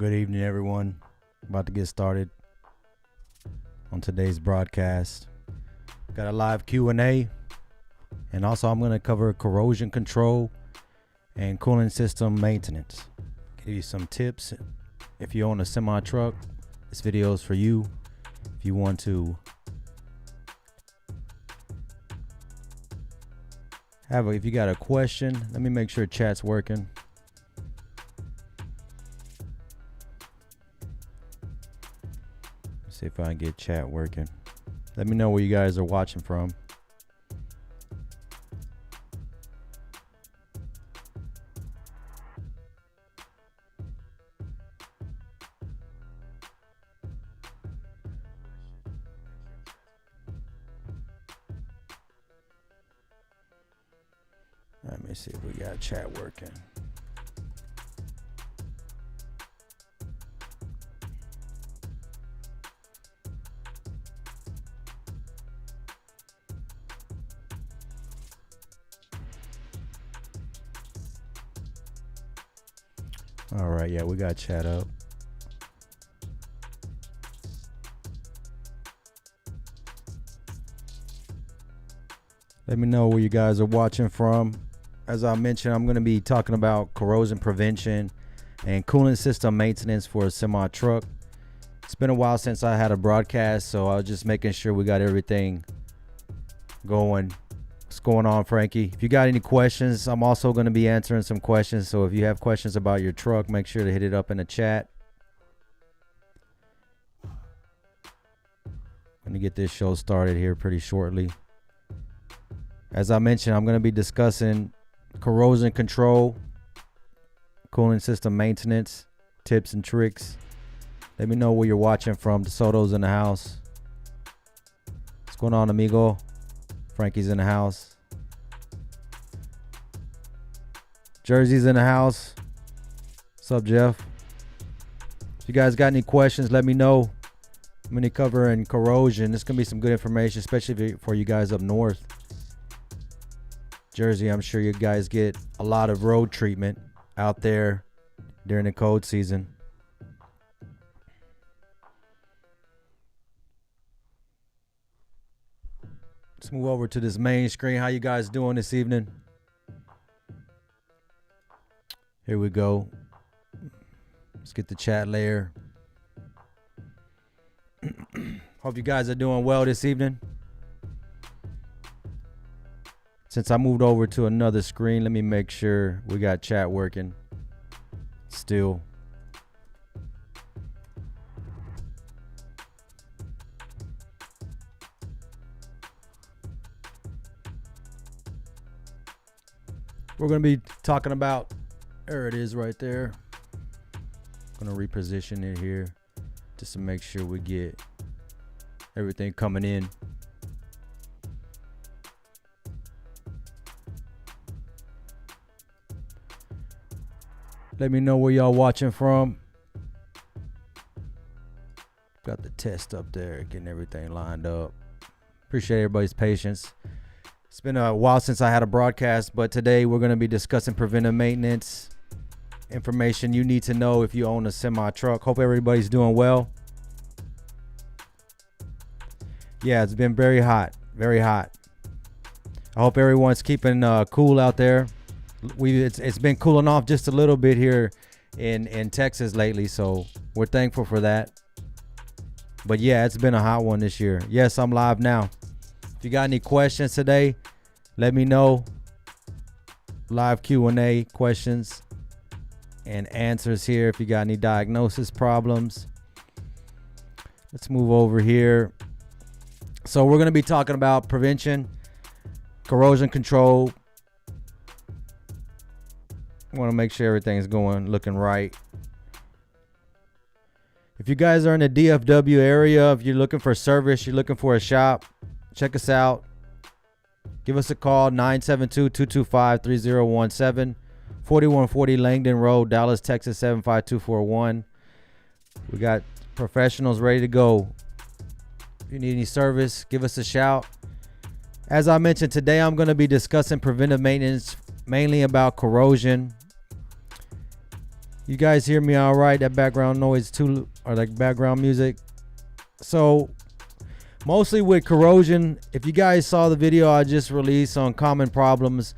Good evening, everyone. About to get started on today's broadcast. Got a live Q&A, and also I'm going to cover corrosion control and coolant system maintenance. Give you some tips. If you own a semi truck, this video is for you. If you want to if you got a question, let me make sure chat's working. See if I can get chat working. Let me know where you guys are watching from. Let me see if we got chat working. All right, yeah, we got chat up. Let me know where you guys are watching from. As I mentioned, I'm going to be talking about corrosion prevention and coolant system maintenance for a semi truck. It's been a while since I had a broadcast, so I was just making sure we got everything going. What's going on, Frankie? If you got any questions, I'm also going to be answering some questions. So if you have questions about your truck, make sure to hit it up in the chat. I'm going to get this show started here pretty shortly. As I mentioned, I'm going to be discussing corrosion control, coolant system maintenance, tips and tricks. Let me know where you're watching from. DeSoto's in the house. What's going on, amigo? Frankie's in the house. Jersey's in the house. What's up, Jeff? If you guys got any questions, let me know. I'm going to cover in corrosion. This is going to be some good information, especially for you guys up north. Jersey, I'm sure you guys get a lot of road treatment out there during the cold season. Let's move over to this main screen. How you guys doing this evening? Here we go. Let's get the chat layer. Hope you guys are doing well this evening. Since I moved over to another screen, let me make sure we got chat working still. We're going to be talking about, there it is right there. I'm going to reposition it here just to make sure we get everything coming in. Let me know where y'all watching from. Got the test up there, getting everything lined up. Appreciate everybody's patience. It's been a while since I had a broadcast, but today we're going to be discussing preventive maintenance, information you need to know if you own a semi truck. Hope everybody's doing well. Yeah, it's been very hot, very hot. I hope everyone's keeping cool out there. It's been cooling off just a little bit here in Texas lately, so we're thankful for that. But yeah, it's been a hot one this year. Yes, I'm live now. If you got any questions today, let me know. Live Q&A questions and answers here. If you got any diagnosis problems, let's move over here. So we're going to be talking about prevention, corrosion control. I want to make sure everything's looking right. If you guys are in the DFW area, if you're looking for service, you're looking for a shop, check us out. Give us a call, 972-225-3017, 4140 Langdon Road, Dallas, Texas, 75241. We got professionals ready to go. If you need any service, give us a shout. As I mentioned, today I'm going to be discussing preventive maintenance, mainly about corrosion. You guys hear me all right? That background noise too, or like background music. So mostly with corrosion, if you guys saw the video I just released on common problems,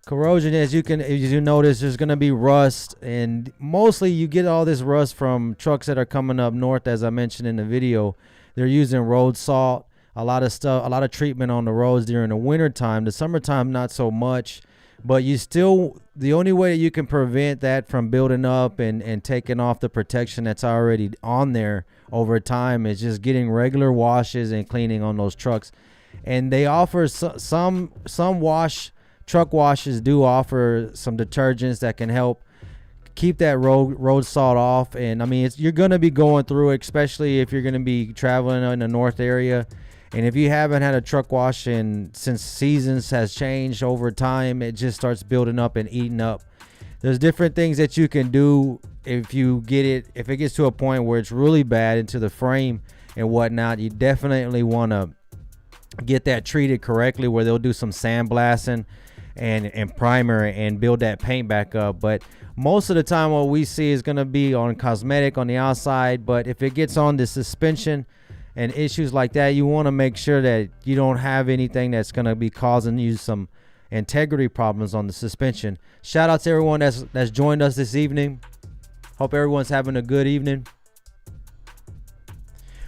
corrosion, as you notice, there's going to be rust, and mostly you get all this rust from trucks that are coming up north. As I mentioned in the video, they're using road salt, a lot of treatment on the roads during the winter time. The summertime, not so much, but the only way that you can prevent that from building up and taking off the protection that's already on there over time is just getting regular washes and cleaning on those trucks. And they offer some truck washes do offer some detergents that can help keep that road salt off. And I mean, you're going to be going through it, especially if you're going to be traveling in the north area. And if you haven't had a truck wash since seasons has changed over time, it just starts building up and eating up. There's different things that you can do if it gets to a point where it's really bad into the frame and whatnot. You definitely want to get that treated correctly, where they'll do some sandblasting and primer and build that paint back up. But most of the time what we see is going to be on cosmetic on the outside. But if it gets on the suspension and issues like that, you want to make sure that you don't have anything that's going to be causing you some integrity problems on the suspension. Shout out to everyone that's joined us this evening. Hope everyone's having a good evening.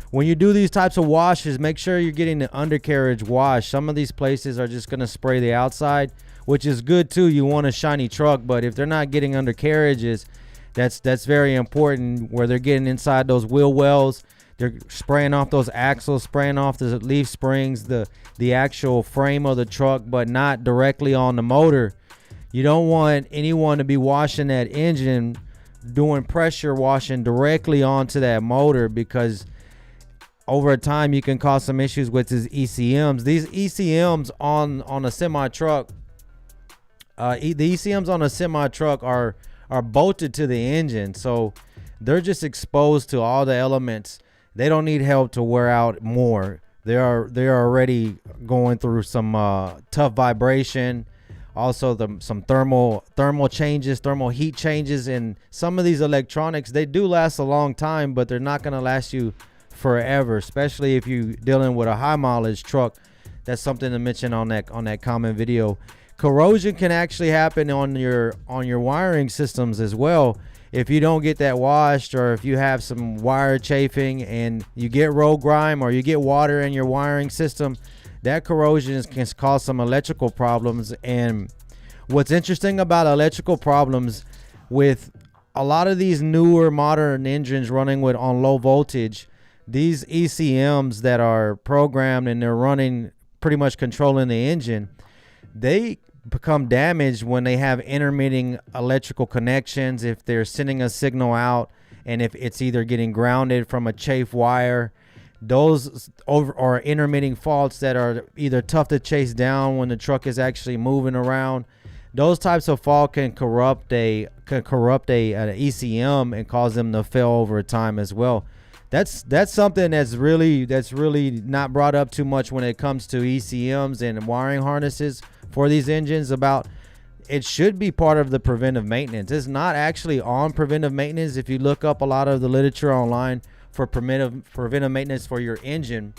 When you do these types of washes, make sure you're getting the undercarriage wash. Some of these places are just going to spray the outside, which is good too. You want a shiny truck, but if they're not getting undercarriages, that's very important, where they're getting inside those wheel wells. They're spraying off those axles, spraying off the leaf springs, the actual frame of the truck, but not directly on the motor. You don't want anyone to be washing that engine, doing pressure washing directly onto that motor, because over time you can cause some issues with these ECMs. These ECMs on a semi truck, the ECMs on a semi truck are bolted to the engine, so they're just exposed to all the elements. They don't need help to wear out more. They're already going through some tough vibration, also some thermal changes, thermal heat changes. And some of these electronics, they do last a long time, but they're not going to last you forever, especially if you're dealing with a high mileage truck. That's something to mention on that common video. Corrosion can actually happen on your wiring systems as well. If you don't get that washed, or if you have some wire chafing and you get road grime or you get water in your wiring system, that corrosion can cause some electrical problems. And what's interesting about electrical problems with a lot of these newer modern engines running on low voltage, these ECMs that are programmed and they're running pretty much controlling the engine, they become damaged when they have intermitting electrical connections. If they're sending a signal out and if it's either getting grounded from a chafe wire, those or intermitting faults that are either tough to chase down when the truck is actually moving around, those types of fault can corrupt an ECM and cause them to fail over time as well. That's something that's really not brought up too much when it comes to ECMs and wiring harnesses for these engines. It should be part of the preventive maintenance. It's not actually on preventive maintenance. If you look up a lot of the literature online for preventive maintenance for your engine,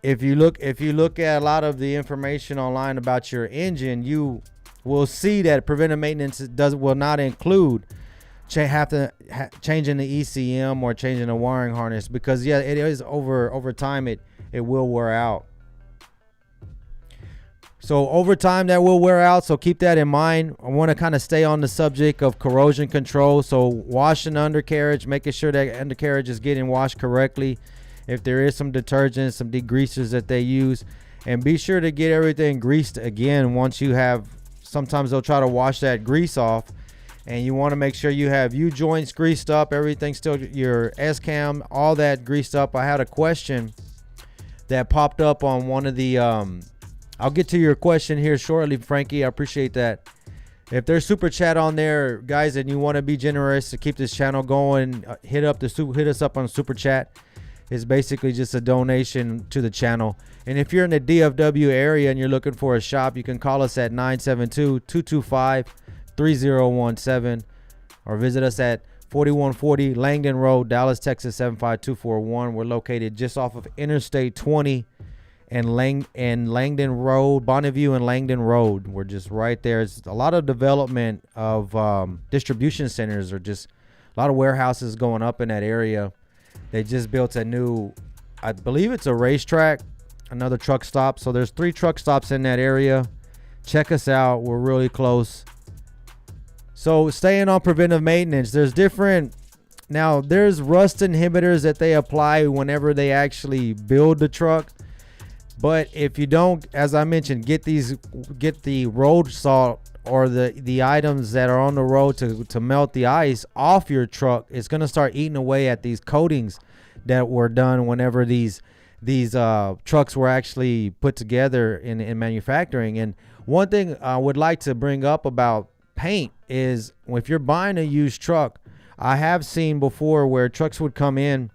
if you look at a lot of the information online about your engine, you will see that preventive maintenance will not include changing the ECM or changing the wiring harness, because it is over time it will wear out. So over time that will wear out, so keep that in mind. I want to kind of stay on the subject of corrosion control. So washing the undercarriage, making sure that undercarriage is getting washed correctly. If there is some detergents, some degreasers that they use, and be sure to get everything greased again once you have. Sometimes they'll try to wash that grease off, and you want to make sure you have U-joints greased up, everything still, your S-cam, all that greased up. I had a question that popped up on one of the I'll get to your question here shortly, Frankie. I appreciate that. If there's super chat on there, guys, and you want to be generous to keep this channel going, hit us up on super chat. It's basically just a donation to the channel. And if you're in the DFW area and you're looking for a shop, you can call us at 972-225-3017, or visit us at 4140 Langdon Road, Dallas, Texas 75241. We're located just off of Interstate 20 and Langdon Road, Bonneview and Langdon Road. We're just right there. It's a lot of development of distribution centers, or just a lot of warehouses going up in that area. They just built a new, I believe it's a racetrack, another truck stop. So there's 3 truck stops in that area. Check us out. We're really close. So staying on preventive maintenance, there's rust inhibitors that they apply whenever they actually build the truck. But if you don't, as I mentioned, get the road salt or the items that are on the road to melt the ice off your truck, it's going to start eating away at these coatings that were done whenever these trucks were actually put together in manufacturing. And one thing I would like to bring up about paint is, if you're buying a used truck, I have seen before where trucks would come in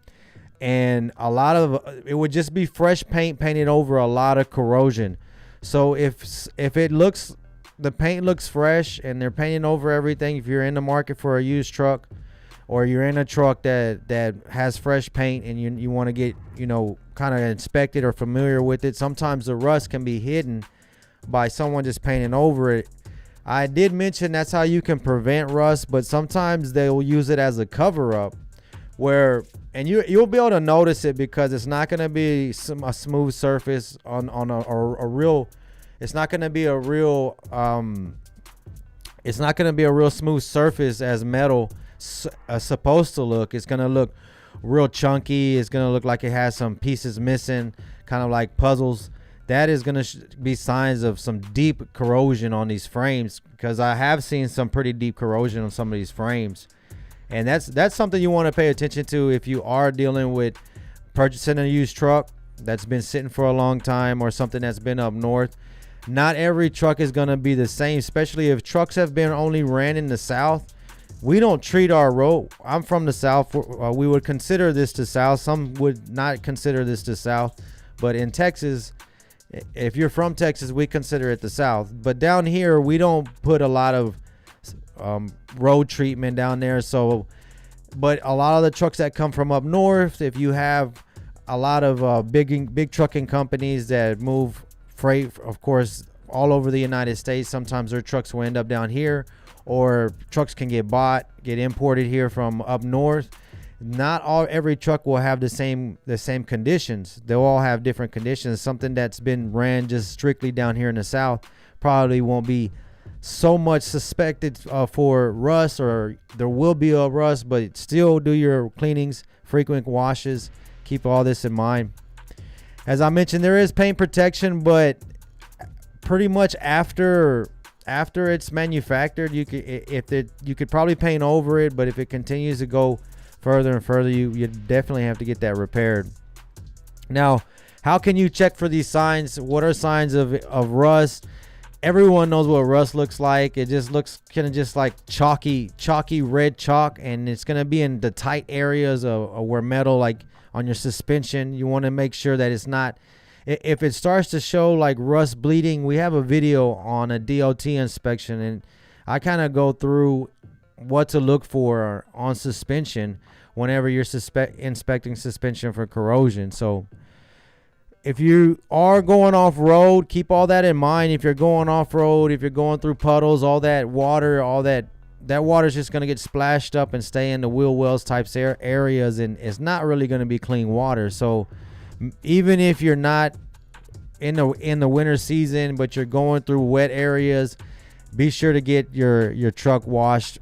and a lot of it would just be fresh paint painted over a lot of corrosion. So if the paint looks fresh and they're painting over everything, if you're in the market for a used truck, or you're in a truck that has fresh paint and you want to get, kind of inspected or familiar with it, sometimes the rust can be hidden by someone just painting over it. I did mention that's how you can prevent rust, but sometimes they will use it as a cover up, and you'll be able to notice it because it's not going to be a smooth surface on a real. It's not going to be a real. It's not going to be a real smooth surface as metal supposed to look. It's going to look real chunky. It's going to look like it has some pieces missing, kind of like puzzles. That is going to be signs of some deep corrosion on these frames, because I have seen some pretty deep corrosion on some of these frames. And that's something you want to pay attention to if you are dealing with purchasing a used truck that's been sitting for a long time, or something that's been up north. Not every truck is going to be the same, especially if trucks have been only ran in the South. We don't treat our road. I'm from the South. We would consider this the South. Some would not consider this the South. But in Texas, if you're from Texas, we consider it the South. But down here, we don't put a lot of road treatment down there. But a lot of the trucks that come from up north, if you have a lot of big trucking companies that move freight, of course, all over the United States, sometimes their trucks will end up down here, or trucks can get imported here from up north. Not every truck will have the same conditions. They'll all have different conditions. Something that's been ran just strictly down here in the South probably won't be so much suspected for rust, or there will be a rust, but still do your cleanings, frequent washes. Keep all this in mind. As I mentioned, there is paint protection, but pretty much after it's manufactured, you could probably paint over it, but if it continues to go further and further, you definitely have to get that repaired. Now, how can you check for these signs? What are signs of rust? Everyone knows what rust looks like. It just looks kind of just like chalky red chalk, and it's going to be in the tight areas of where metal, like on your suspension. You want to make sure that it's not. If it starts to show like rust bleeding, we have a video on a DOT inspection, and I kind of go through what to look for on suspension whenever you're inspecting suspension for corrosion. So if you are going off road, keep all that in mind. If you're going off road, if you're going through puddles, all that water is just going to get splashed up and stay in the wheel wells types areas, and it's not really going to be clean water. So even if you're not in the winter season, but you're going through wet areas, be sure to get your truck washed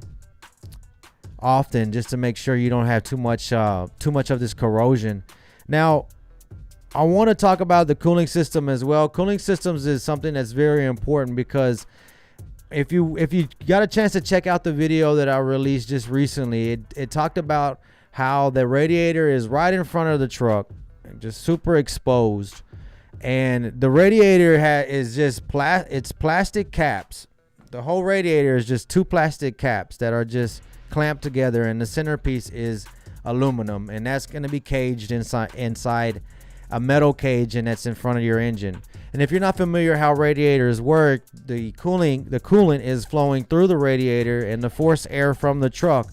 often, just to make sure you don't have too much of this corrosion. Now, I want to talk about the cooling system as well. Cooling systems is something that's very important, because if you got a chance to check out the video that I released just recently, it talked about how the radiator is right in front of the truck, just super exposed, and the radiator is just it's plastic caps. The whole radiator is just 2 plastic caps that are just clamped together, and the centerpiece is aluminum, and that's going to be caged inside a metal cage, and that's in front of your engine. And if you're not familiar how radiators work, the coolant is flowing through the radiator, and the forced air from the truck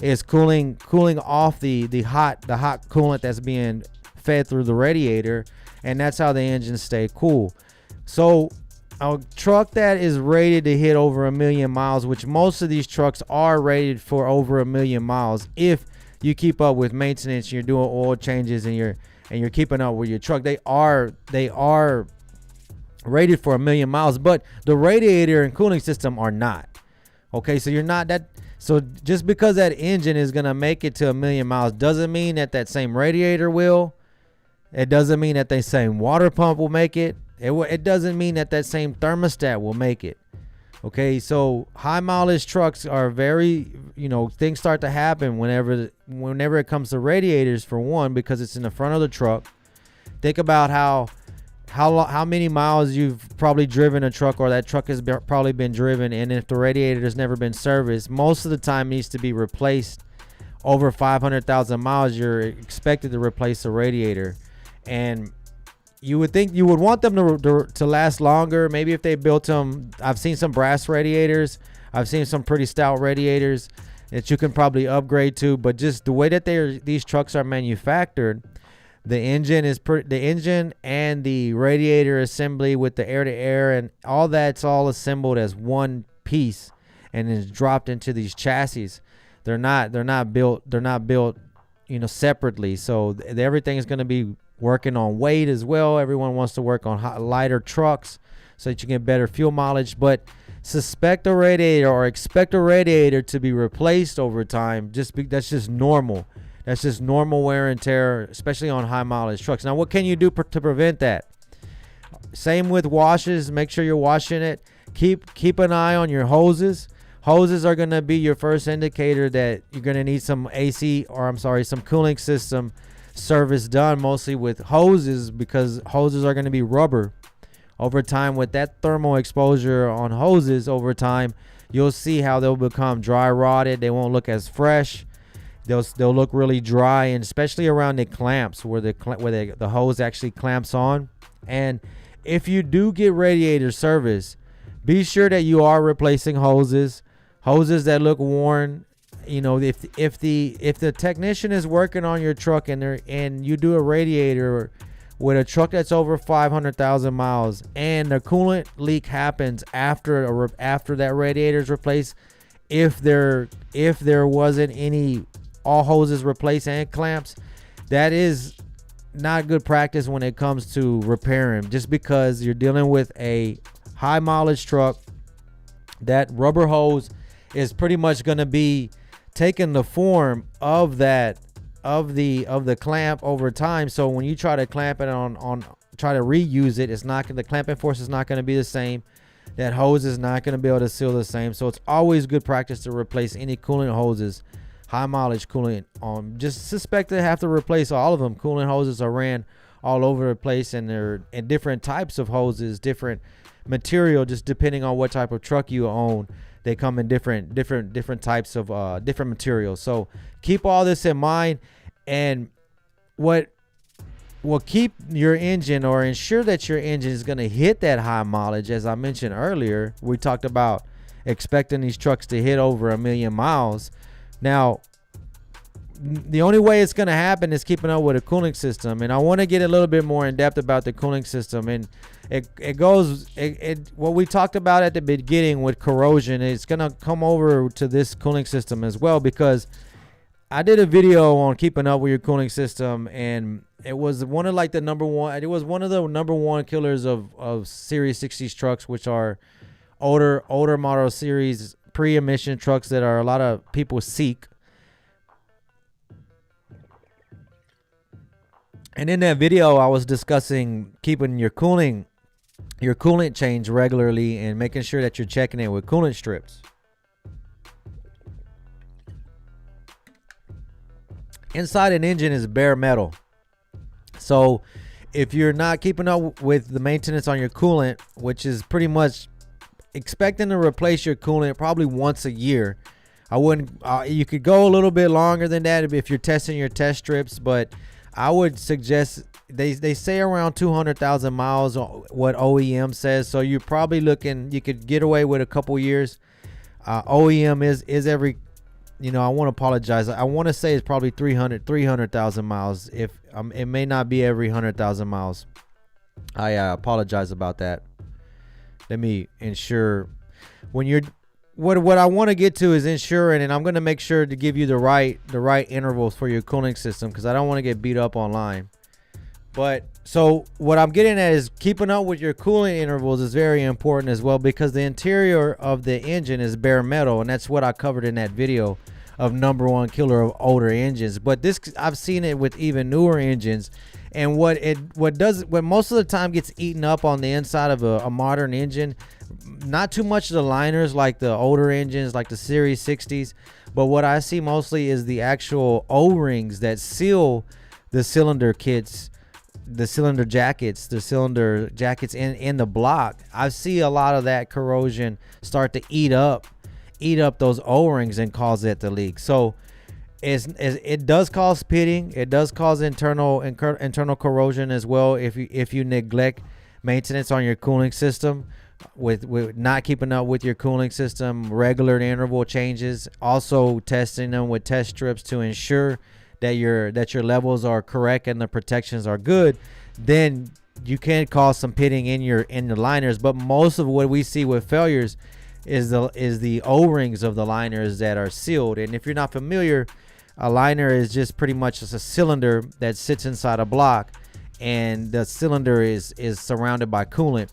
is cooling off the hot coolant that's being fed through the radiator, and that's how the engines stay cool. So a truck that is rated to hit over 1 million miles, which most of these trucks are rated for over 1 million miles, if you keep up with maintenance, you're doing oil changes, and you're keeping up with your truck, they are rated for 1 million miles. But the radiator and cooling system are not. Okay, so you're not that. So just because that engine is gonna make it to 1 million miles doesn't mean that same radiator will. It doesn't mean that the same water pump will make it. It doesn't mean that same thermostat will make it. Okay, so high mileage trucks are very, things start to happen whenever it comes to radiators, for one, because it's in the front of the truck. Think about how many miles you've probably driven a truck, or that truck has probably been driven, and if the radiator has never been serviced, most of the time needs to be replaced. Over 500,000 miles, you're expected to replace the radiator, and you would think you would want them to last longer. Maybe if they built them, I've seen some brass radiators, I've seen some pretty stout radiators that you can probably upgrade to, but just the way that these trucks are manufactured, the engine and the radiator assembly with the air to air and all that's all assembled as one piece and is dropped into these chassis. They're not built separately. So everything is going to be working on weight as well. Everyone wants to work on lighter trucks so that you get better fuel mileage, but expect a radiator to be replaced over time. That's just normal. That's just normal wear and tear, especially on high mileage trucks. Now, what can you do to prevent that? Same with washes. Make sure you're washing it. Keep an eye on your hoses. Hoses are going to be your first indicator that you're going to need some some cooling system service done, mostly with hoses, because hoses are going to be rubber. Over time, with that thermal exposure on hoses, over time, you'll see how they'll become dry rotted. They won't look as fresh. They'll look really dry, and especially around the clamps where the hose actually clamps on. And if you do get radiator service, be sure that you are replacing hoses that look worn. If the technician is working on your truck and you do a radiator with a truck that's over 500,000 miles and the coolant leak happens after that radiator is replaced, if there wasn't any all hoses replaced and clamps, that is not good practice when it comes to repairing. Just because you're dealing with a high mileage truck, that rubber hose is pretty much going to be taking the form of the clamp over time. So when you try to clamp it try to reuse it, the clamping force is not going to be the same. That hose is not going to be able to seal the same. So it's always good practice to replace any coolant hoses, high mileage coolant. Just suspect to have to replace all of them. Coolant hoses are ran all over the place, and they're in different types of hoses, different material, just depending on what type of truck you own. They come in different types of different materials. So keep all this in mind, and what will keep your engine, or ensure that your engine is going to hit that high mileage. As I mentioned earlier, we talked about expecting these trucks to hit over 1 million miles. Now, the only way it's going to happen is keeping up with a cooling system, and I want to get a little bit more in depth about the cooling system. And what we talked about at the beginning with corrosion, it's going to come over to this cooling system as well, because I did a video on keeping up with your cooling system, and it was one of the number one killers of Series 60s trucks, which are older model series pre-emission trucks that a lot of people seek. And in that video, I was discussing keeping your coolant changed regularly and making sure that you're checking it with coolant strips. Inside an engine is bare metal. So if you're not keeping up with the maintenance on your coolant, which is pretty much expecting to replace your coolant probably once a year, I wouldn't. You could go a little bit longer than that if you're testing your test strips, but I would suggest they say around 200,000 miles, what OEM says. So you're probably looking, you could get away with a couple years. OEM is every, I want to apologize. I want to say it's probably 300,000 miles. If it may not be every 100,000 miles. I apologize about that. Let me ensure when you're what I want to get to is insuring, and I'm going to make sure to give you the right intervals for your cooling system, because I don't want to get beat up online. But so what I'm getting at is keeping up with your cooling intervals is very important as well, because the interior of the engine is bare metal, and that's what I covered in that video of #1 killer of older engines. But this, I've seen it with even newer engines, and what most of the time gets eaten up on the inside of a modern engine, not too much of the liners like the older engines like the Series 60s, but what I see mostly is the actual O-rings that seal the cylinder kits, the cylinder jackets in the block. I see a lot of that corrosion start to eat up those O-rings and cause it to leak. So it does cause pitting. It does cause internal corrosion as well if you neglect maintenance on your cooling system, with not keeping up with your cooling system, regular interval changes, also testing them with test strips to ensure that your levels are correct and the protections are good. Then you can cause some pitting in your liners. But most of what we see with failures is the O-rings of the liners that are sealed. And if you're not familiar, a liner is just pretty much just a cylinder that sits inside a block, and the cylinder is surrounded by coolant.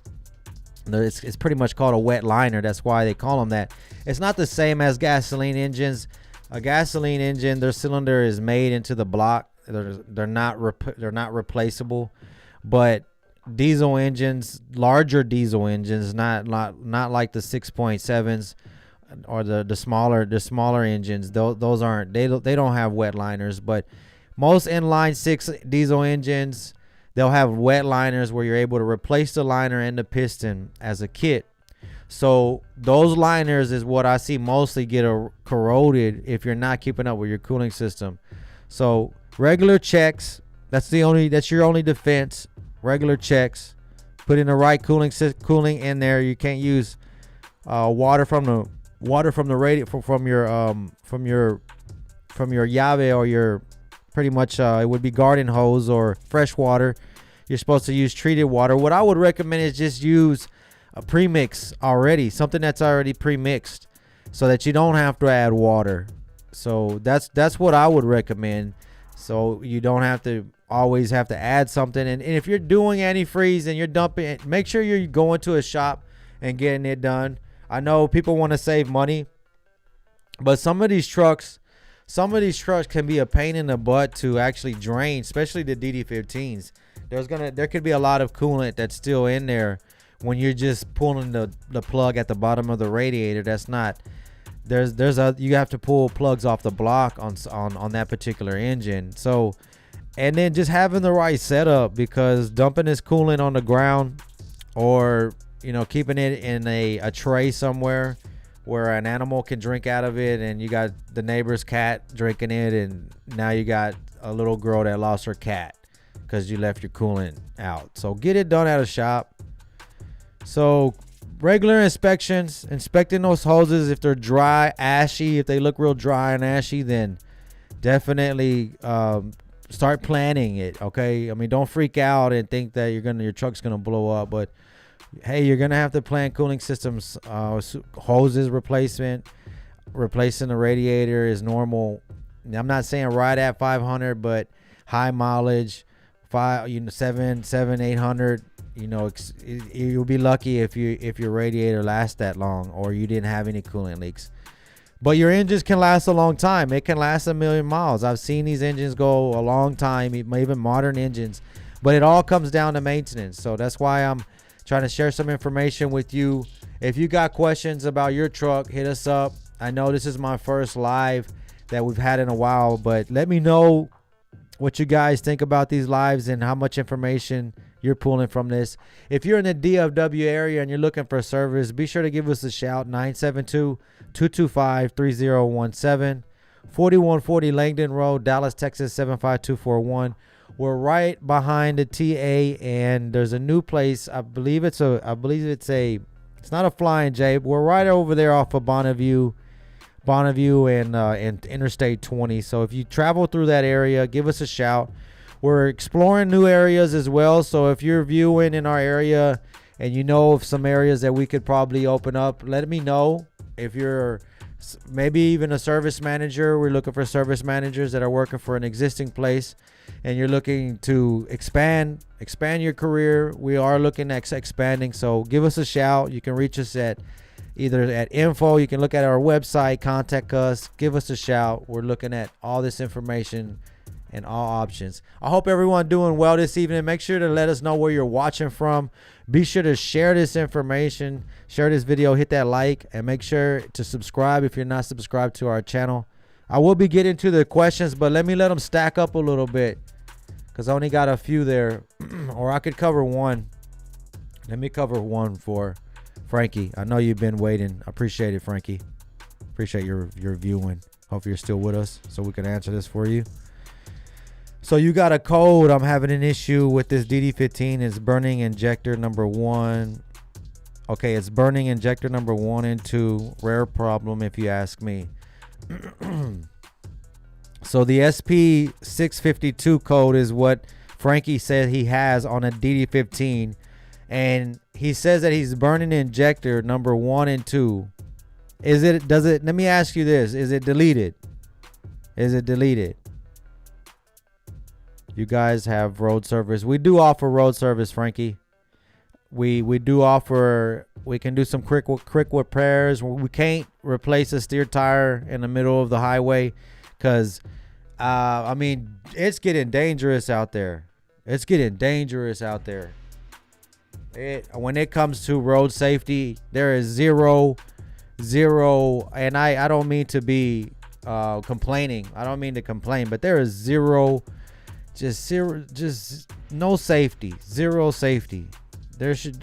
It's pretty much called a wet liner. That's why they call them that. It's not the same as gasoline engines. A gasoline engine, their cylinder is made into the block. They're not replaceable. But diesel engines, larger diesel engines, not like the 6.7s or the smaller engines. Those aren't, they don't have wet liners. But most inline 6 diesel engines, they'll have wet liners where you're able to replace the liner and the piston as a kit. So those liners is what I see mostly get corroded if you're not keeping up with your cooling system. So regular checks, that's your only defense. Regular checks, put in the right cooling in there. You can't use water from the radiator from your llave, or your pretty much it would be garden hose or fresh water. You're supposed to use treated water. What I would recommend is just use a premix already, something that's already pre-mixed, so that you don't have to add water. So that's what I would recommend, so you don't have to always have to add something. And if you're doing antifreeze and you're dumping it, make sure you're going to a shop and getting it done. I know people want to save money, but some of these trucks can be a pain in the butt to actually drain, especially the DD15s. There could be a lot of coolant that's still in there when you're just pulling the plug at the bottom of the radiator. That's not, you have to pull plugs off the block on that particular engine. So, and then just having the right setup, because dumping this coolant on the ground, or keeping it in a tray somewhere where an animal can drink out of it, and you got the neighbor's cat drinking it, and now you got a little girl that lost her cat because you left your coolant out. So get it done at a shop. So regular inspections, inspecting those hoses. If they're dry, ashy, if they look real dry and ashy, then definitely start planning it. Okay, I mean, don't freak out and think that your truck's gonna blow up, but hey, you're gonna have to plan cooling systems, hoses replacing the radiator is normal. I'm not saying right at 500, but high mileage, 800. You'll be lucky if your radiator lasts that long, or you didn't have any coolant leaks. But your engines can last a long time. It can last 1,000,000 miles. I've seen these engines go a long time, even modern engines. But it all comes down to maintenance. So that's why I'm trying to share some information with you. If you got questions about your truck, hit us up. I know this is my first live that we've had in a while, but let me know what you guys think about these lives and how much information you're pulling from this. If you're in the DFW area and you're looking for a service, be sure to give us a shout. 972-225-3017, 4140 Langdon Road, Dallas, Texas 75241. We're right behind the TA, and there's a new place. I believe it's it's not a Flying J. We're right over there off of Bonneview and Interstate 20. So if you travel through that area, give us a shout. We're exploring new areas as well. So if you're viewing in our area and you know of some areas that we could probably open up, let me know. If you're maybe even a service manager, we're looking for service managers that are working for an existing place, and you're looking to expand your career. We are looking at expanding, so give us a shout. You can reach us at either at info. You can look at our website, contact us, give us a shout. We're looking at all this information and all options. I hope everyone doing well this evening. Make sure to let us know where you're watching from. Be sure to share this information, share this video, hit that like, and make sure to subscribe if you're not subscribed to our channel. I will be getting to the questions, but let them stack up a little bit, because I only got a few there. Or I could cover one. Let me cover one for Frankie. I know you've been waiting. I appreciate it, Frankie. Appreciate your viewing. Hope you're still with us so we can answer this for you. So you got a code. I'm having an issue with this DD15. It's burning injector number 1. Okay, it's burning injector number 1 and 2. Rare problem if you ask me. So the SP652 code is what Frankie said he has on a DD15. And he says that he's burning injector number 1 and 2. Let me ask you this. Is it deleted? Is it deleted? You guys have road service. We do offer road service, Frankie. We do offer. We can do some quick repairs. We can't replace a steer tire in the middle of the highway, because I mean, it's getting dangerous out there. It's getting dangerous out there. When it comes to road safety, there is zero, and I don't mean to be complaining. I don't mean to complain, but there is zero. Just no safety, zero safety.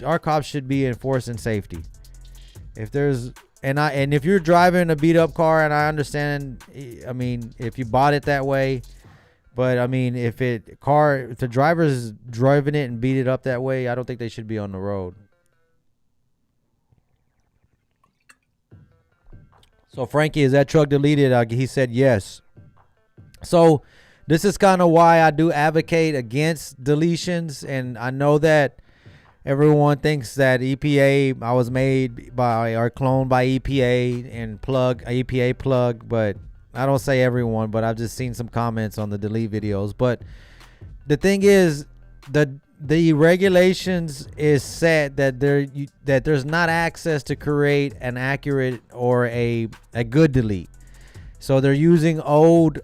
Our cops should be enforcing safety. If you're driving a beat up car, and I understand, I mean, if you bought it that way, but I mean, if the driver's driving it and beat it up that way, I don't think they should be on the road. So Frankie, is that truck deleted? He said yes. So this is kind of why I do advocate against deletions, and I know that everyone thinks that I was made by or cloned by EPA and EPA plug, but I don't say everyone, but I've just seen some comments on the delete videos. But the thing is, the regulations is set that there's not access to create an accurate or a good delete. So they're using old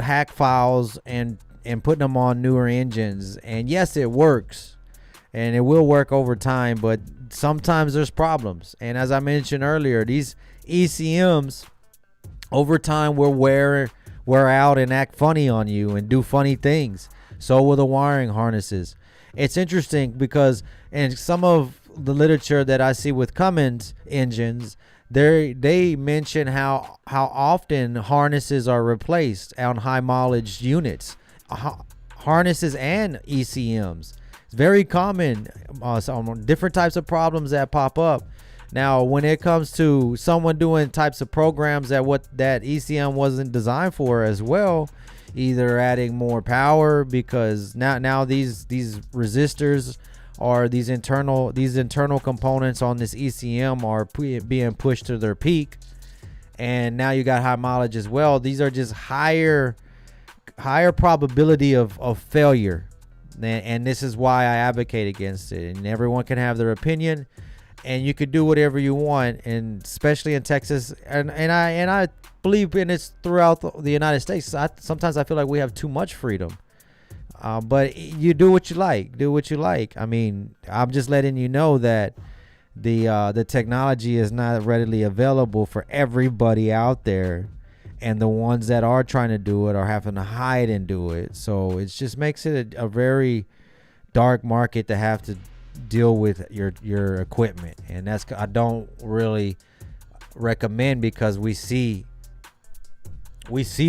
hack files and putting them on newer engines. And yes, it works, and it will work over time, but sometimes there's problems. And as I mentioned earlier, these ECMs over time will wear out and act funny on you and do funny things. So will the wiring harnesses. It's interesting because in some of the literature that I see with Cummins engines, they mention how often harnesses are replaced on high mileage units, harnesses and ECMs. It's very common on different types of problems that pop up. Now, when it comes to someone doing types of programs that ECM wasn't designed for as well, either adding more power, because now these resistors or these internal components on this ECM are being pushed to their peak, and now you got high mileage as well. These are just higher probability of failure, and this is why I advocate against it. And everyone can have their opinion, and you could do whatever you want, and especially in Texas, and I believe in it throughout the United States. Sometimes I feel like we have too much freedom. But you do what you like. I mean, I'm just letting you know that the technology is not readily available for everybody out there, and the ones that are trying to do it are having to hide and do it. So it just makes it a very dark market to have to deal with your equipment, and I don't really recommend, because we see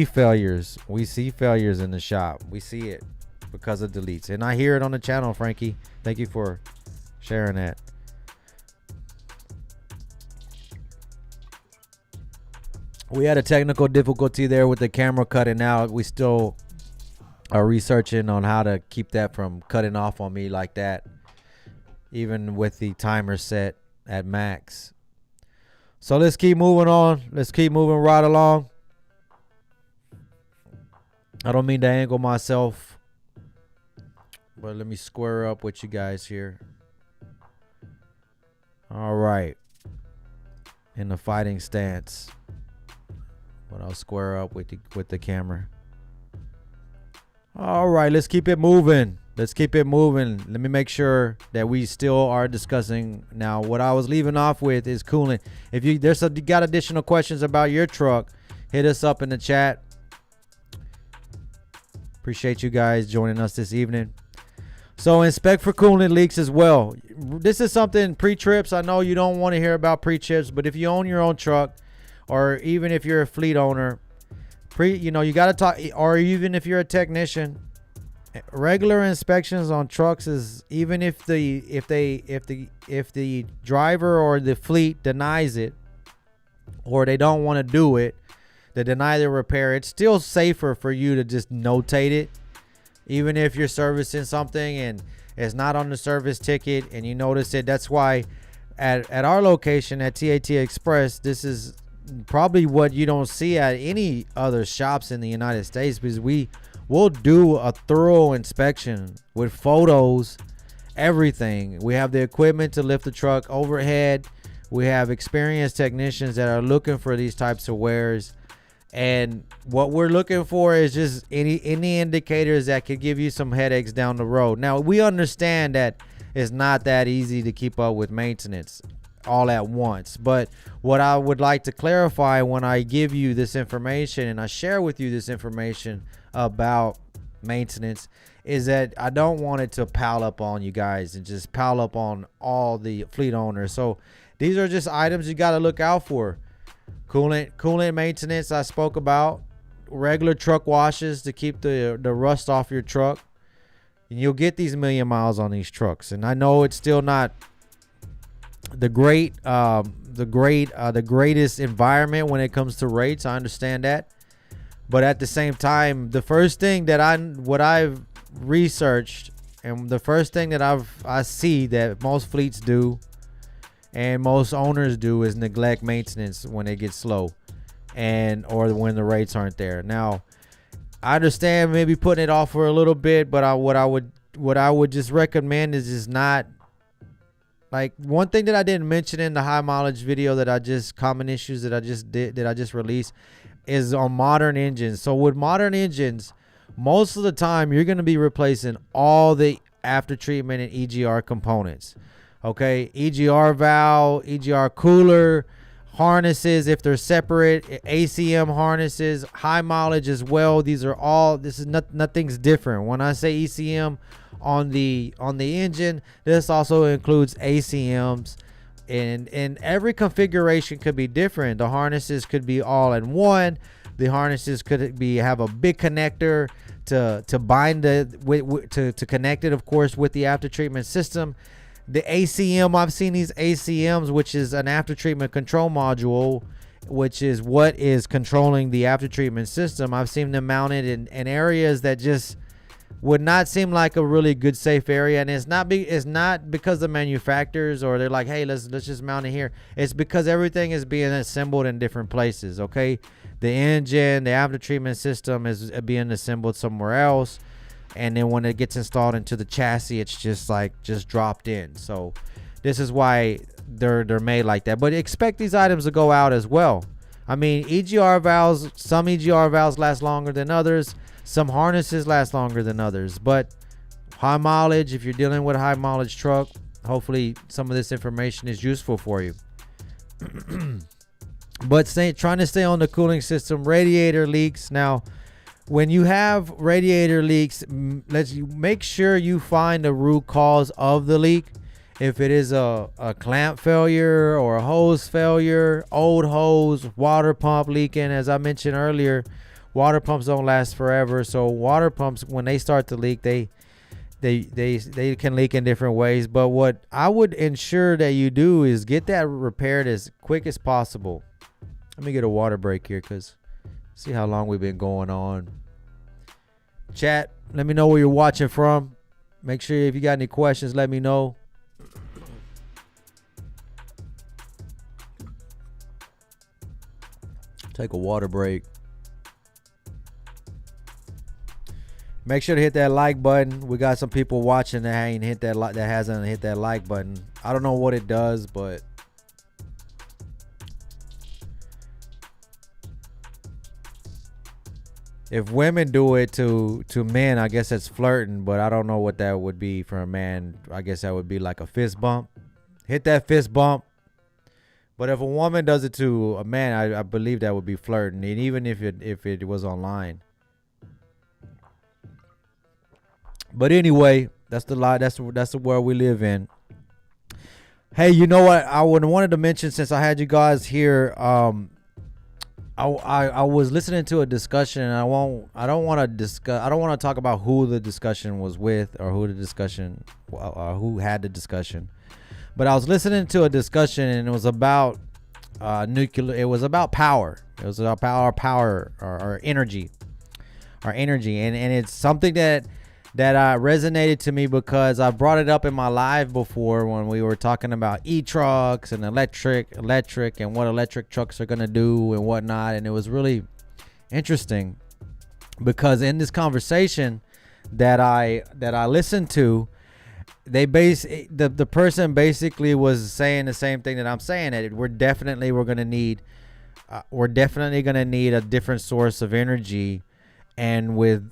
failures. We see failures in the shop. We see it. because of deletes. And I hear it on the channel, Frankie. Thank you for sharing that. We had a technical difficulty there with the camera cutting out. We still are researching on how to keep that from cutting off on me like that, even with the timer set at max. So let's keep moving on. Let's keep moving right along. I don't mean to angle myself, but let me square up with you guys here. All right. In the fighting stance. But I'll square up with the camera. All right, let's keep it moving. Let's keep it moving. Let me make sure that we still are discussing. Now, what I was leaving off with is coolant. If you got additional questions about your truck, hit us up in the chat. Appreciate you guys joining us this evening. So inspect for coolant leaks as well. This is something pre-trips. I know you don't want to hear about pre-trips, but if you own your own truck, or even if you're a fleet owner, you got to talk, or even if you're a technician, regular inspections on trucks is, even if the driver or the fleet denies it, or they don't want to do it, they deny the repair, it's still safer for you to just notate it. Even if you're servicing something and it's not on the service ticket and you notice it. That's why at our location at TAT Express, this is probably what you don't see at any other shops in the United States, because we'll do a thorough inspection with photos, everything. We have the equipment to lift the truck overhead. We have experienced technicians that are looking for these types of wears, and what we're looking for is just any indicators that could give you some headaches down the road. Now, we understand that it's not that easy to keep up with maintenance all at once, but what I would like to clarify when I give you this information and I share with you this information about maintenance is that I don't want it to pile up on you guys and just pile up on all the fleet owners. So these are just items you got to look out for. Coolant maintenance I spoke about, regular truck washes to keep the rust off your truck, and you'll get these 1,000,000 miles on these trucks. And I know it's still not the greatest environment when it comes to rates. I understand that, but at the same time, the first thing that I've researched, and the first thing that I see that most fleets do and most owners do, is neglect maintenance when it gets slow or when the rates aren't there. Now, I understand maybe putting it off for a little bit, but what I would just recommend is just not. Like, one thing that I didn't mention in the high mileage video common issues that I just released, is on modern engines. So with modern engines, most of the time you're going to be replacing all the after treatment and EGR components. Okay, EGR valve, EGR cooler, harnesses if they're separate, ACM harnesses, high mileage as well. Nothing's different. When I say ECM on the engine, this also includes ACMs, and every configuration could be different. The harnesses could be all in one. The harnesses could have a big connector to bind to connect it, of course, with the after treatment system. The ACM, I've seen these ACMs, which is an after treatment control module, which is what is controlling the after treatment system. I've seen them mounted in areas that just would not seem like a really good safe area, and it's not because the manufacturers or they're like, hey, let's just mount it here. It's because everything is being assembled in different places. Okay, the engine, the after treatment system is being assembled somewhere else, and then when it gets installed into the chassis, it's just dropped in. So this is why they're made like that. But expect these items to go out as well. I mean, EGR valves, some EGR valves last longer than others. Some harnesses last longer than others. But high mileage, if you're dealing with a high mileage truck, hopefully some of this information is useful for you. But trying to stay on the cooling system, radiator leaks. Now, when you have radiator leaks, let's make sure you find the root cause of the leak. If it is a clamp failure or a hose failure, old hose, water pump leaking, as I mentioned earlier, Water pumps don't last forever. So water pumps, when they start to leak, they can leak in different ways. But what I would ensure that you do is get that repaired as quick as possible. Let me get a water break here, because see how long we've been going on. Chat, let me know where you're watching from. Make sure if you got any questions, let me know. Take a water break. Make sure to hit that like button. We got some people watching that ain't hit that that hasn't hit that like button. I don't know what it does, but if women do it to men, I guess it's flirting, but I don't know what that would be for a man. I guess that would be like a fist bump. Hit that fist bump. But if a woman does it to a man, I believe that would be flirting, and even if it was online. But anyway, that's the lie. That's the world we live in. Hey, you know what? I wanted to mention, since I had you guys here. I was listening to a discussion, and I don't want to talk about who the discussion was with, or who had the discussion. But I was listening to a discussion, and it was about nuclear. It was about power. It was about power or energy, and it's something that resonated to me, because I brought it up in my live before when we were talking about e-trucks and electric and what electric trucks are going to do and whatnot. And it was really interesting, because in this conversation that I listened to, the person basically was saying the same thing that I'm saying, that we're definitely going to need a different source of energy. And with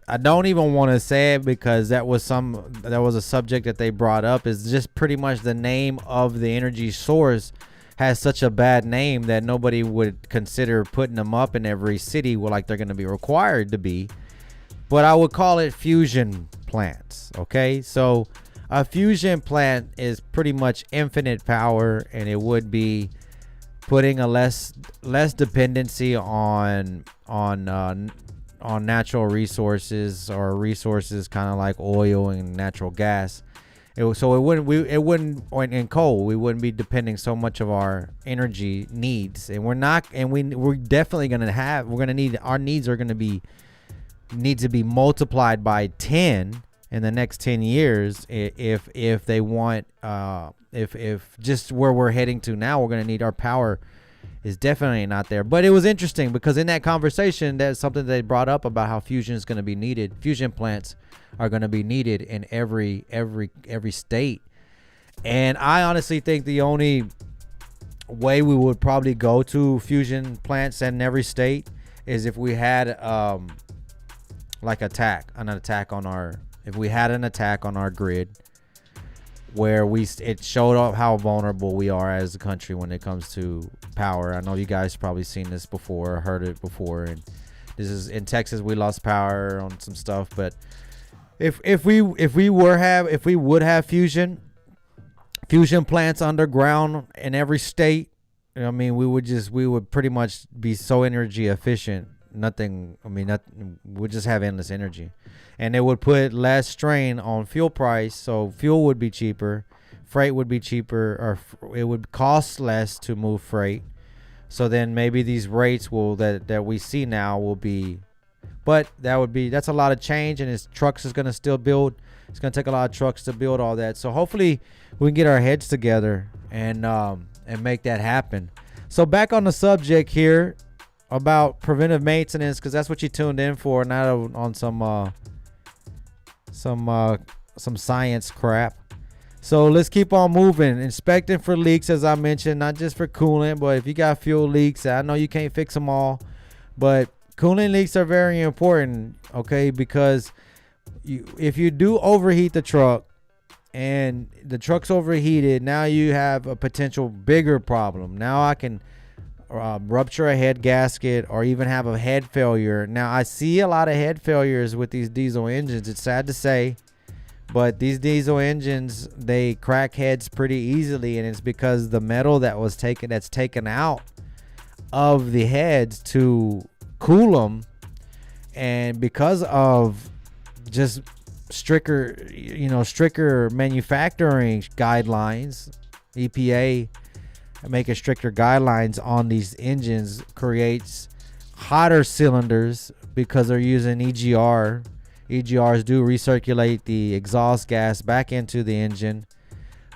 I don't even want to say it, because that was a subject that they brought up, is just pretty much the name of the energy source has such a bad name that nobody would consider putting them up in every city like they're going to be required to be. But I would call it fusion plants. Okay, so a fusion plant is pretty much infinite power, and it would be putting a less dependency on natural resources, or resources kind of like oil and natural gas. In coal, we wouldn't be depending so much of our energy needs, and we're definitely going to need, our needs are going to need to be multiplied by 10 in the next 10 years if they want if just where we're heading to now, we're going to need, our power is definitely not there. But it was interesting, because in that conversation, that's something they brought up about how fusion is going to be needed. Fusion plants are going to be needed in every state. And I honestly think the only way we would probably go to fusion plants in every state is if we had if we had an attack on our grid, where it showed up how vulnerable we are as a country when it comes to power. I know you guys probably seen this before, or heard it before, and this is in Texas. We lost power on some stuff, but if we would have fusion plants underground in every state, I mean, we would pretty much be so energy efficient. We'd just have endless energy. And it would put less strain on fuel price, so fuel would be cheaper, freight would be cheaper, or it would cost less to move freight. So then maybe these rates that we see now will be, but that's a lot of change, and trucks is going to still build. It's going to take a lot of trucks to build all that. So hopefully we can get our heads together and make that happen. So back on the subject here about preventive maintenance, because that's what you tuned in for, not on some science crap. So let's keep on moving. Inspecting for leaks, as I mentioned, not just for coolant, but if you got fuel leaks, I know you can't fix them all, but coolant leaks are very important, okay? Because if you do overheat the truck and the truck's overheated, now you have a potential bigger problem. Now I can rupture a head gasket, or even have a head failure. Now I see a lot of head failures with these diesel engines. It's sad to say, but these diesel engines, they crack heads pretty easily, and it's because the metal that's taken out of the heads to cool them, and because of just stricter manufacturing guidelines, EPA making stricter guidelines on these engines creates hotter cylinders because they're using EGR. EGRs do recirculate the exhaust gas back into the engine,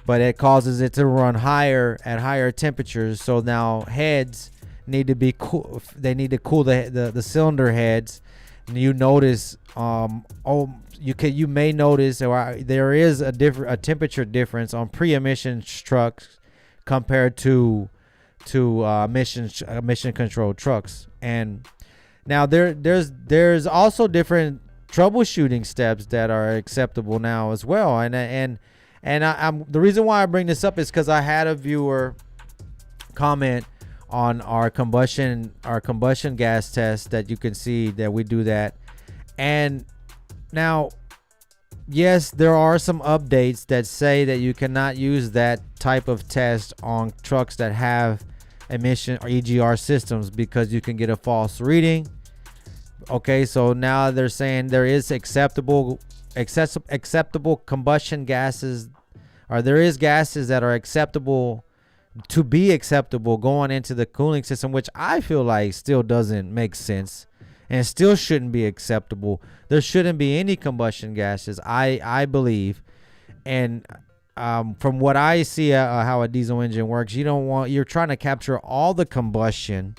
but it causes it to run higher at higher temperatures. So now heads need to be cool. They need to cool the cylinder heads. And you notice, you may notice there is a temperature difference on pre-emission trucks compared to emission control trucks. And now there's also different troubleshooting steps that are acceptable now as well. And I'm the reason why I bring this up is because I had a viewer comment on our combustion gas test, that you can see that we do that. And now, yes, there are some updates that say that you cannot use that type of test on trucks that have emission or EGR systems because you can get a false reading. Okay, so now they're saying there is acceptable combustion gases, or there is gases that are acceptable to be acceptable going into the cooling system, which I feel like still doesn't make sense and still shouldn't be acceptable. There shouldn't be any combustion gases, I believe. And from what I see, how a diesel engine works, you're trying to capture all the combustion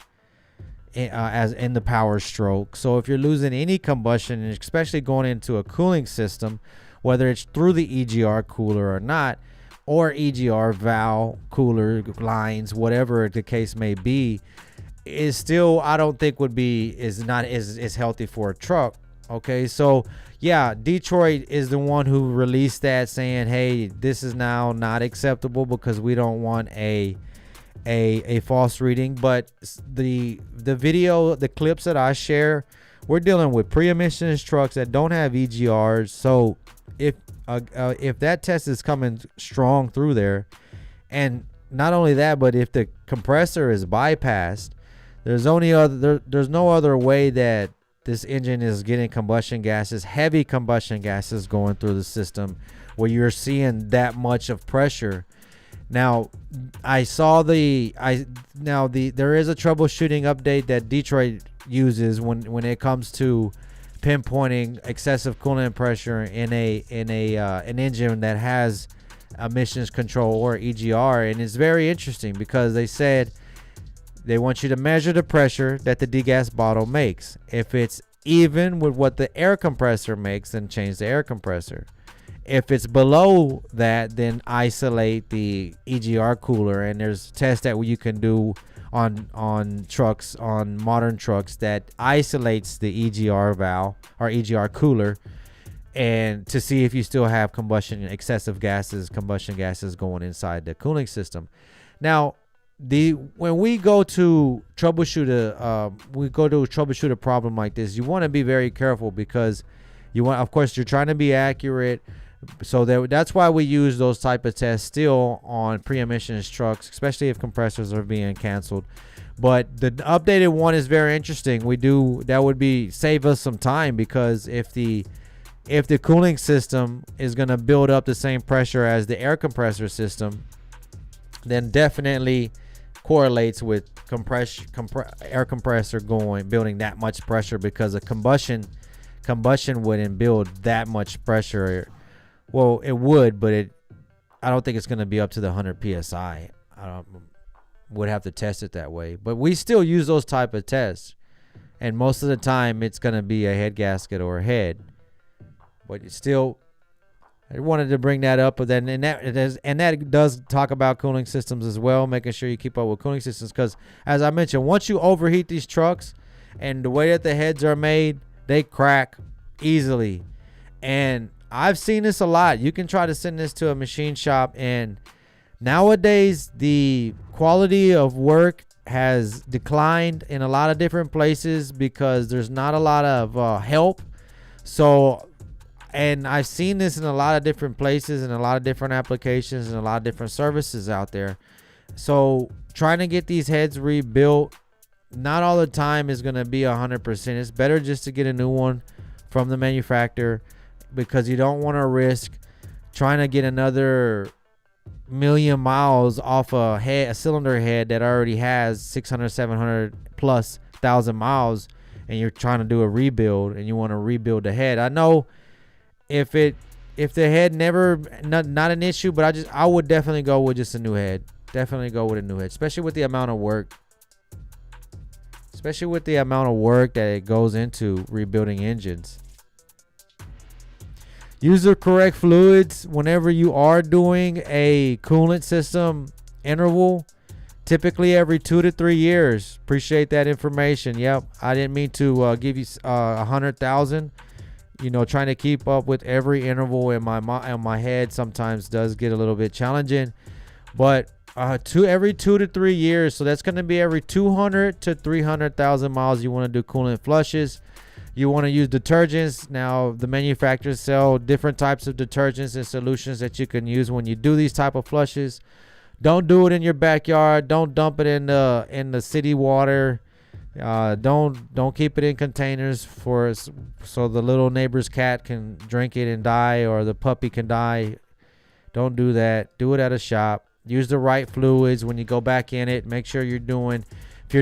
as in the power stroke. So if you're losing any combustion, especially going into a cooling system, whether it's through the EGR cooler or not, or EGR valve cooler lines, whatever the case may be, is still, I don't think is not as healthy for a truck. Okay, so yeah, Detroit is the one who released that, saying, hey, this is now not acceptable because we don't want a false reading. But the video, the clips that I share, we're dealing with pre-emissions trucks that don't have EGRs. So if that test is coming strong through there, and not only that, but if the compressor is bypassed, there's no other way that this engine is getting combustion gases, heavy combustion gases going through the system, where you're seeing that much of pressure. Now, there is a troubleshooting update that Detroit uses when it comes to pinpointing excessive coolant pressure in an engine that has emissions control or EGR. And it's very interesting because they said they want you to measure the pressure that the degas bottle makes. If it's even with what the air compressor makes, then change the air compressor. If it's below that, then isolate the EGR cooler. And there's tests that you can do on trucks, on modern trucks, that isolates the EGR valve or EGR cooler, and to see if you still have combustion gases going inside the cooling system. Now, when we go to troubleshoot a problem like this, you want to be very careful, because of course, you're trying to be accurate. So that's why we use those type of tests still on pre-emissions trucks, especially if compressors are being canceled. But the updated one is very interesting. That would save us some time, because if the cooling system is going to build up the same pressure as the air compressor system, then definitely correlates with air compressor building that much pressure, because a combustion wouldn't build that much pressure. Well, it would, but I don't think it's going to be up to the 100 psi. Would have to test it that way. But we still use those type of tests, and most of the time it's going to be a head gasket or a head. But it's still, I wanted to bring that up. But then that does talk about cooling systems as well, making sure you keep up with cooling systems, because as I mentioned, once you overheat these trucks, and the way that the heads are made, they crack easily. And I've seen this a lot. You can try to send this to a machine shop, and nowadays the quality of work has declined in a lot of different places because there's not a lot of help. So, and I've seen this in a lot of different places and a lot of different applications and a lot of different services out there. So trying to get these heads rebuilt not all the time is going to be 100%. It's better just to get a new one from the manufacturer, because you don't want to risk trying to get another million miles off a cylinder head that already has 600, 700 plus thousand miles, and you're trying to do a rebuild and you want to rebuild the head. I know if the head never not an issue, but I would definitely go with just a new head. Definitely go with a new head, especially with the amount of work that it goes into rebuilding engines. Use the correct fluids whenever you are doing a coolant system interval, typically every 2 to 3 years. Appreciate that information. Yep, I didn't mean to give you 100,000. Trying to keep up with every interval in my head sometimes does get a little bit challenging, but every 2 to 3 years, so that's going to be every 200 to 300,000 miles. You want to do coolant flushes. You want to use detergents. Now, the manufacturers sell different types of detergents and solutions that you can use when you do these type of flushes. Don't do it in your backyard. Don't dump it in the city water. Don't keep it in containers so the little neighbor's cat can drink it and die, or the puppy can die. Don't do that. Do it at a shop. Use the right fluids when you go back in it. Make sure if you're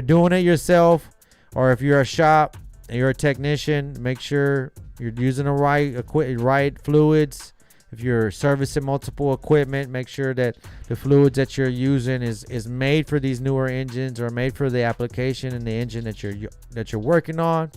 doing it yourself, or if you're a shop and you're a technician, make sure you're using the right fluids. If you're servicing multiple equipment, make sure that the fluids that you're using is made for these newer engines, or made for the application and the engine that you're working on.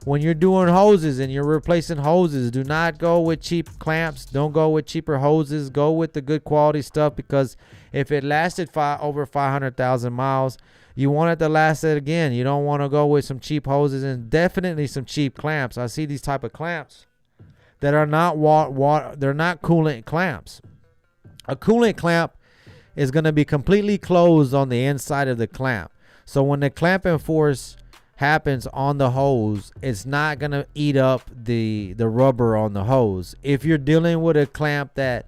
When you're doing hoses and you're replacing hoses, do not go with cheap clamps. Don't go with cheaper hoses. Go with the good quality stuff, because if it lasted over 500,000 miles, you want it to last it again. You don't want to go with some cheap hoses, and definitely some cheap clamps. I see these type of clamps that are not they're not coolant clamps. A coolant clamp is going to be completely closed on the inside of the clamp. So when the clamping force happens on the hose, it's not going to eat up the rubber on the hose. If you're dealing with a clamp that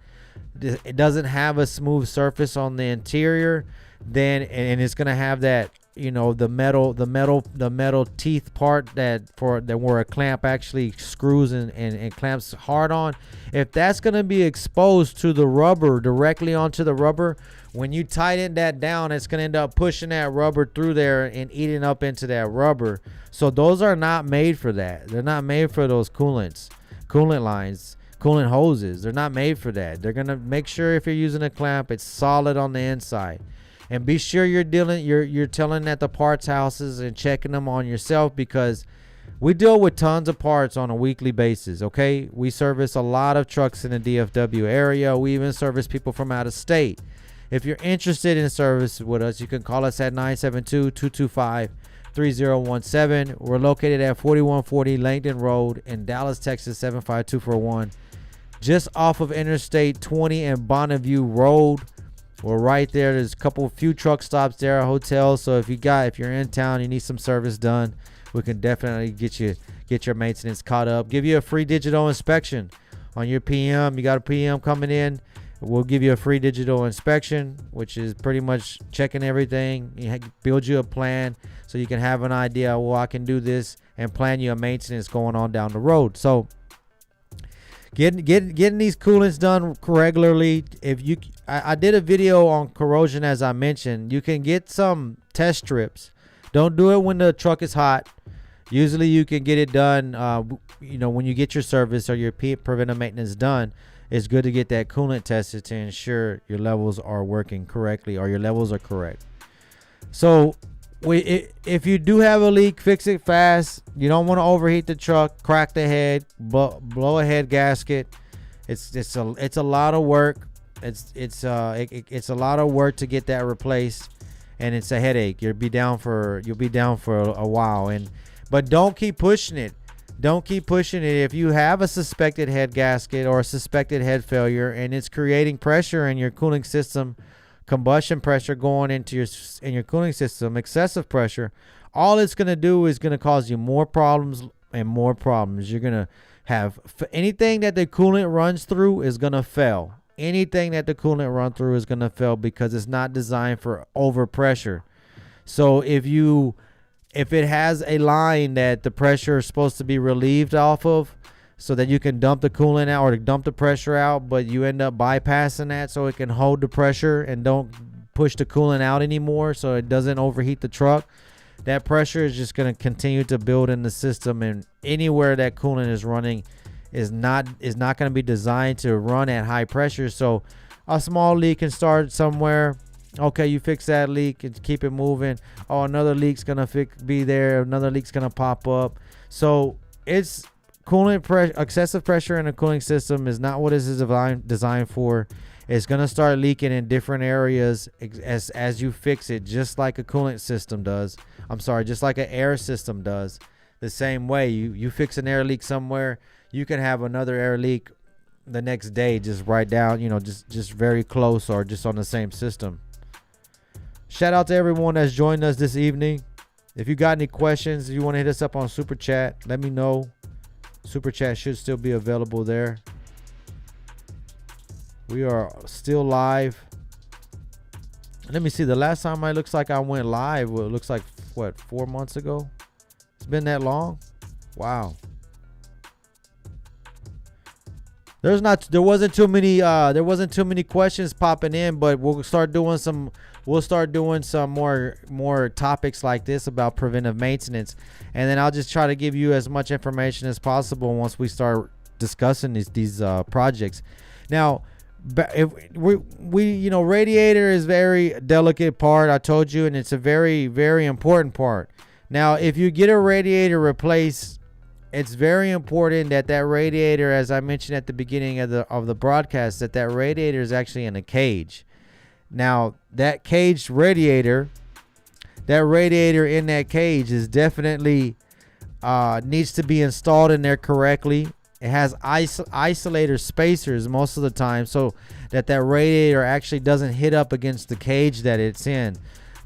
it doesn't have a smooth surface on the interior, then and it's going to have that the metal teeth part that where a clamp actually screws and clamps hard on. If that's going to be exposed to the rubber, directly onto the rubber, when you tighten that down, it's going to end up pushing that rubber through there and eating up into that rubber. So those are not made for that. They're not made for those coolant lines, coolant hoses. They're not made for that. They're going to make sure if you're using a clamp, it's solid on the inside. And be sure you're telling at the parts houses and checking them on yourself, because we deal with tons of parts on a weekly basis. Okay, we service a lot of trucks in the DFW area. We even service people from out of state. If you're interested in service with us, you can call us at 972-225-3017. We're located at 4140 Langdon Road in Dallas, Texas 75241, just off of Interstate 20 and Bonneview Road. We're right there. There's a few truck stops there, hotels. So if you're in town, you need some service done, we can definitely get your maintenance caught up. Give you a free digital inspection on your PM. You got a PM coming in, we'll give you a free digital inspection, which is pretty much checking everything. Build you a plan so you can have an idea. Well, I can do this, and plan you a maintenance going on down the road. So getting these coolants done regularly. I did a video on corrosion, as I mentioned. You can get some test strips. Don't do it when the truck is hot. Usually you can get it done when you get your service or your preventive maintenance done. It's good to get that coolant tested to ensure your levels are working correctly, or your levels are correct. So if you do have a leak, fix it fast. You don't want to overheat the truck, crack the head, blow a head gasket. It's a lot of work. It's a lot of work to get that replaced, and it's a headache. You'll be down for a while. But don't keep pushing it. Don't keep pushing it. If you have a suspected head gasket or a suspected head failure, and it's creating pressure in your cooling system, combustion pressure going into your cooling system, excessive pressure, all it's going to do is going to cause you more problems and more problems. You're going to have anything that the coolant runs through is going to fail. Anything that the coolant runs through is going to fail, because it's not designed for overpressure. So if you if it has a line that the pressure is supposed to be relieved off of, so that you can dump the coolant out or dump the pressure out, but you end up bypassing that so it can hold the pressure and don't push the coolant out anymore, so it doesn't overheat the truck. That pressure is just going to continue to build in the system, and anywhere that coolant is running is not going to be designed to run at high pressure. So a small leak can start somewhere. Okay, you fix that leak and keep it moving. Oh, another leak's gonna be there. Another leak's gonna pop up. So it's coolant pressure. Excessive pressure in a cooling system is not what it is designed for. It's gonna start leaking in different areas as you fix it, just like a coolant system does. I'm sorry, just like an air system does. The same way you fix an air leak somewhere, you can have another air leak the next day, just right down, just very close or just on the same system. Shout out to everyone that's joined us this evening. If you got any questions, if you want to hit us up on Super Chat, let me know. Super Chat should still be available there. We are still live. Let me see. The last time it looks like I went live, well, it looks like, 4 months ago? It's been that long? Wow. There wasn't too many questions popping in, but we'll start doing some more topics like this about preventive maintenance, and then I'll just try to give you as much information as possible once we start discussing these projects. Now, if we radiator is very delicate part, I told you, and it's a very, very important part. Now, if you get a radiator replaced, it's very important that radiator, as I mentioned at the beginning of the broadcast, that radiator is actually in a cage. Now, that caged radiator, in that cage is definitely needs to be installed in there correctly. It has isolator spacers most of the time, so that radiator actually doesn't hit up against the cage that it's in.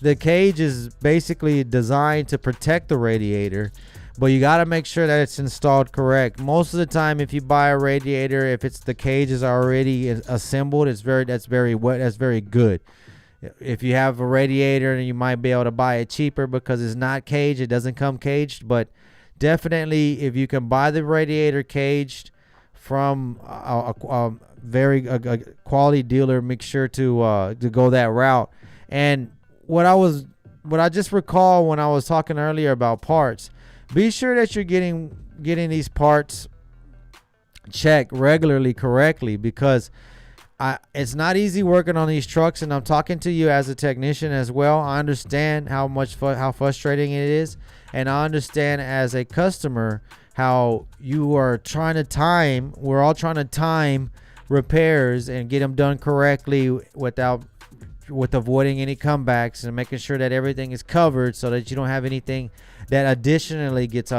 The cage is basically designed to protect the radiator, but you got to make sure that it's installed correct. Most of the time, if you buy a radiator, if the cage is already assembled, that's very good. If you have a radiator, and you might be able to buy it cheaper because it's not caged, it doesn't come caged. But definitely, if you can buy the radiator caged from a very quality dealer, make sure to go that route. And what I just recall when I was talking earlier about parts. Be sure that you're getting these parts checked regularly, correctly, because it's not easy working on these trucks, and I'm talking to you as a technician as well. I understand how frustrating it is, and I understand as a customer how you are trying to time. We're all trying to time repairs and get them done correctly with avoiding any comebacks and making sure that everything is covered so that you don't have anything that additionally gets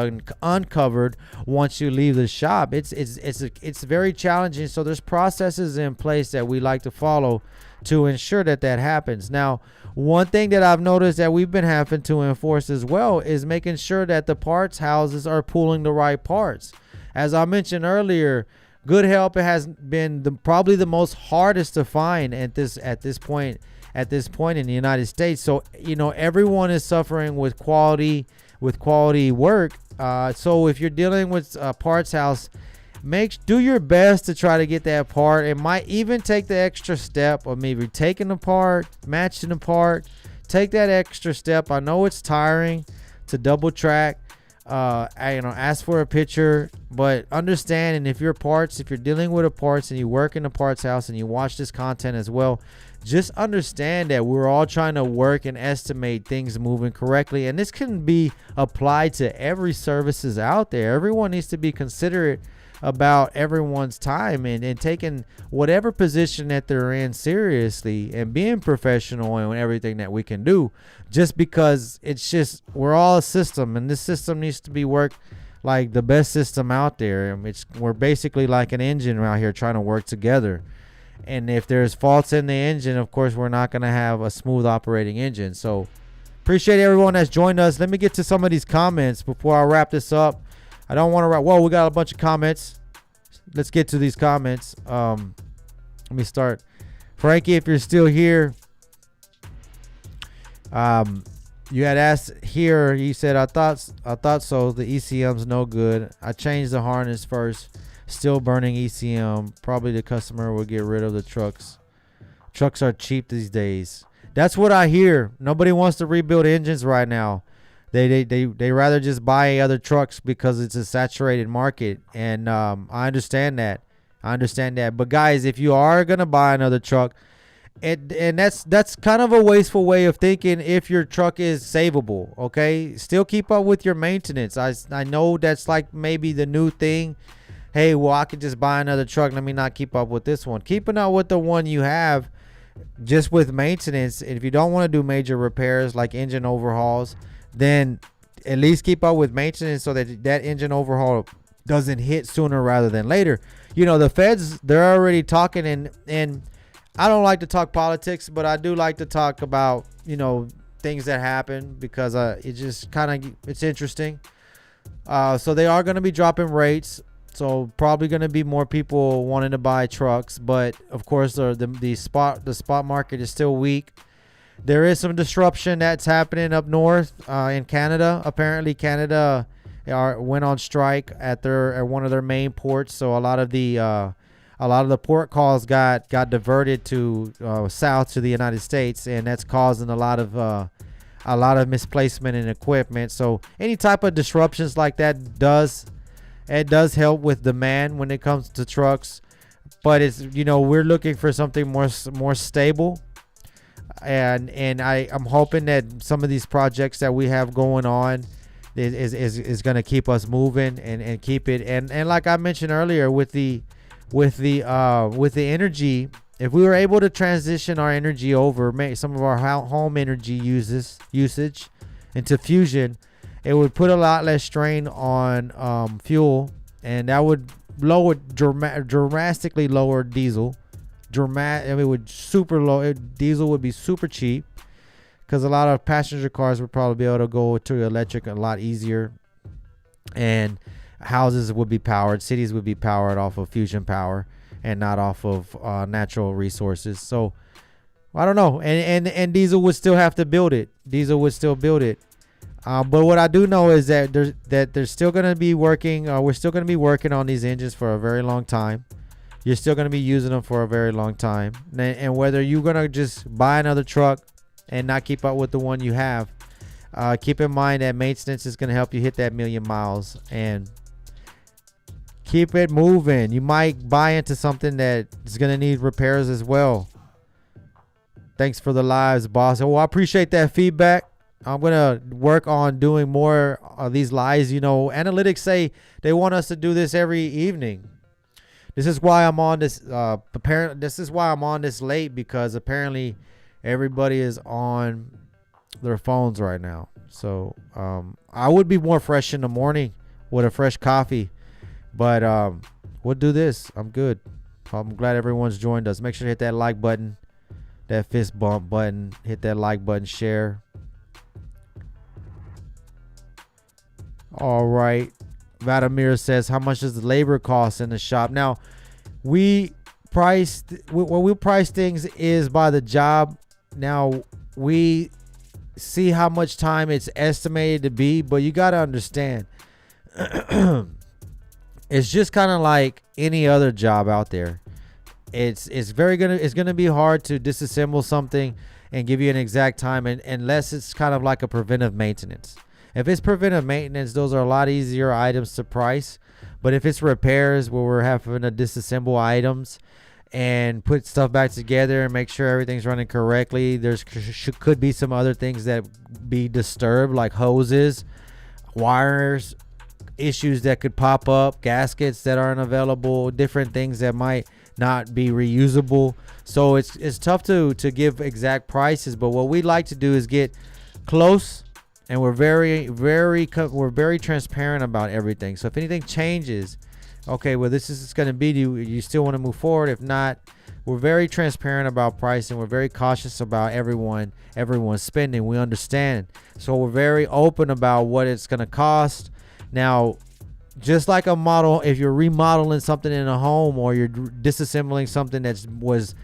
uncovered once you leave the shop. It's very challenging. So there's processes in place that we like to follow to ensure that happens. Now, one thing that I've noticed that we've been having to enforce as well is making sure that the parts houses are pulling the right parts. As I mentioned earlier, Good Help has been probably the most hardest to find at this point in the United States. So everyone is suffering with quality work. So if you're dealing with a parts house, do your best to try to get that part. It might even take the extra step of maybe taking the part, matching the part. Take that extra step. I know it's tiring to double track. Ask for a picture, but understand, and if you're dealing with a parts and you work in a parts house and you watch this content as well, just understand that we're all trying to work and estimate things moving correctly, and this can be applied to every services out there. Everyone needs to be considerate about everyone's time and taking whatever position that they're in seriously and being professional in everything that we can do, just because we're all a system, and this system needs to be worked like the best system out there. We're basically like an engine out here trying to work together. And if there's faults in the engine, of course, we're not going to have a smooth operating engine. So appreciate everyone that's joined us. Let me get to some of these comments before I wrap this up. I don't want to wrap. Whoa, we got a bunch of comments. Let's get to these comments. Let me start. Frankie, if you're still here, You had asked here. You said I thought so. The ECM's no good. I changed the harness first. Still burning ECM. Probably the customer will get rid of the trucks. Trucks are cheap these days. That's what I hear. Nobody wants to rebuild engines right now. They rather just buy other trucks because it's a saturated market, and I understand that. But guys, if you are gonna buy another truck, and that's kind of a wasteful way of thinking. If your truck is savable, okay, still keep up with your maintenance. I know that's like maybe the new thing. Hey, well, I could just buy another truck. Let me not keep up with this one. Keeping up with the one you have, just with maintenance. If you don't want to do major repairs like engine overhauls, then at least keep up with maintenance so that that engine overhaul doesn't hit sooner rather than later. You know, the feds, they're already talking, and I don't like to talk politics, but I do like to talk about, you know, things that happen because it just kind of, it's interesting. So they are going to be dropping rates. So probably going to be more people wanting to buy trucks, but of course the spot market is still weak. There is some disruption that's happening up north in Canada. Apparently, Canada went on strike at one of their main ports. So a lot of the port calls got diverted to south to the United States, and that's causing a lot of misplacement in equipment. So any type of disruptions like that does help with demand when it comes to trucks. But it's, you know, we're looking for something more stable. And I'm hoping that some of these projects that we have going on is going to keep us moving and keep it. And like I mentioned earlier, with the energy, if we were able to transition our energy over, make some of our home energy usage into fusion, it would put a lot less strain on fuel, and that would drastically lower diesel. It would super low. Diesel would be super cheap because a lot of passenger cars would probably be able to go to electric a lot easier, and houses would be powered, cities would be powered off of fusion power and not off of natural resources. So I don't know, and diesel would still have to build it. But what I do know is that they're still going to be working. We're still going to be working on these engines for a very long time. You're still going to be using them for a very long time. And whether you're going to just buy another truck and not keep up with the one you have, keep in mind that maintenance is going to help you hit that 1,000,000 miles and keep it moving. You might buy into something that is going to need repairs as well. Thanks for the lives, boss. Well, I appreciate that feedback. I'm going to work on doing more of these lives. You know, analytics say they want us to do this every evening. This is why I'm on this. This is why I'm on this late, because apparently everybody is on their phones right now. So I would be more fresh in the morning with a fresh coffee, but we'll do this. I'm good. I'm glad everyone's joined us. Make sure to hit that like button, that fist bump button. Hit that like button, share. All right. Vladimir says, how much does the labor cost in the shop? Now, we price things is by the job. Now, we see how much time it's estimated to be, but you got to understand, it's just kind of like any other job out there. It's gonna be hard to disassemble something and give you an exact time, unless it's kind of like a preventive maintenance. If it's preventive maintenance, those are a lot easier items to price. But if it's repairs where we're having to disassemble items and put stuff back together and make sure everything's running correctly, could be some other things that be disturbed, like hoses, wires, issues that could pop up, gaskets that aren't available, different things that might not be reusable. So it's tough to give exact prices. But what we like to do is get close. And we're very transparent about everything. So if anything changes, okay, well, this is going to be, you still want to move forward? If not, we're very transparent about pricing. We're very cautious about everyone's spending. We understand. So we're very open about what it's going to cost. Now, just like a model, if you're remodeling something in a home or you're disassembling something that was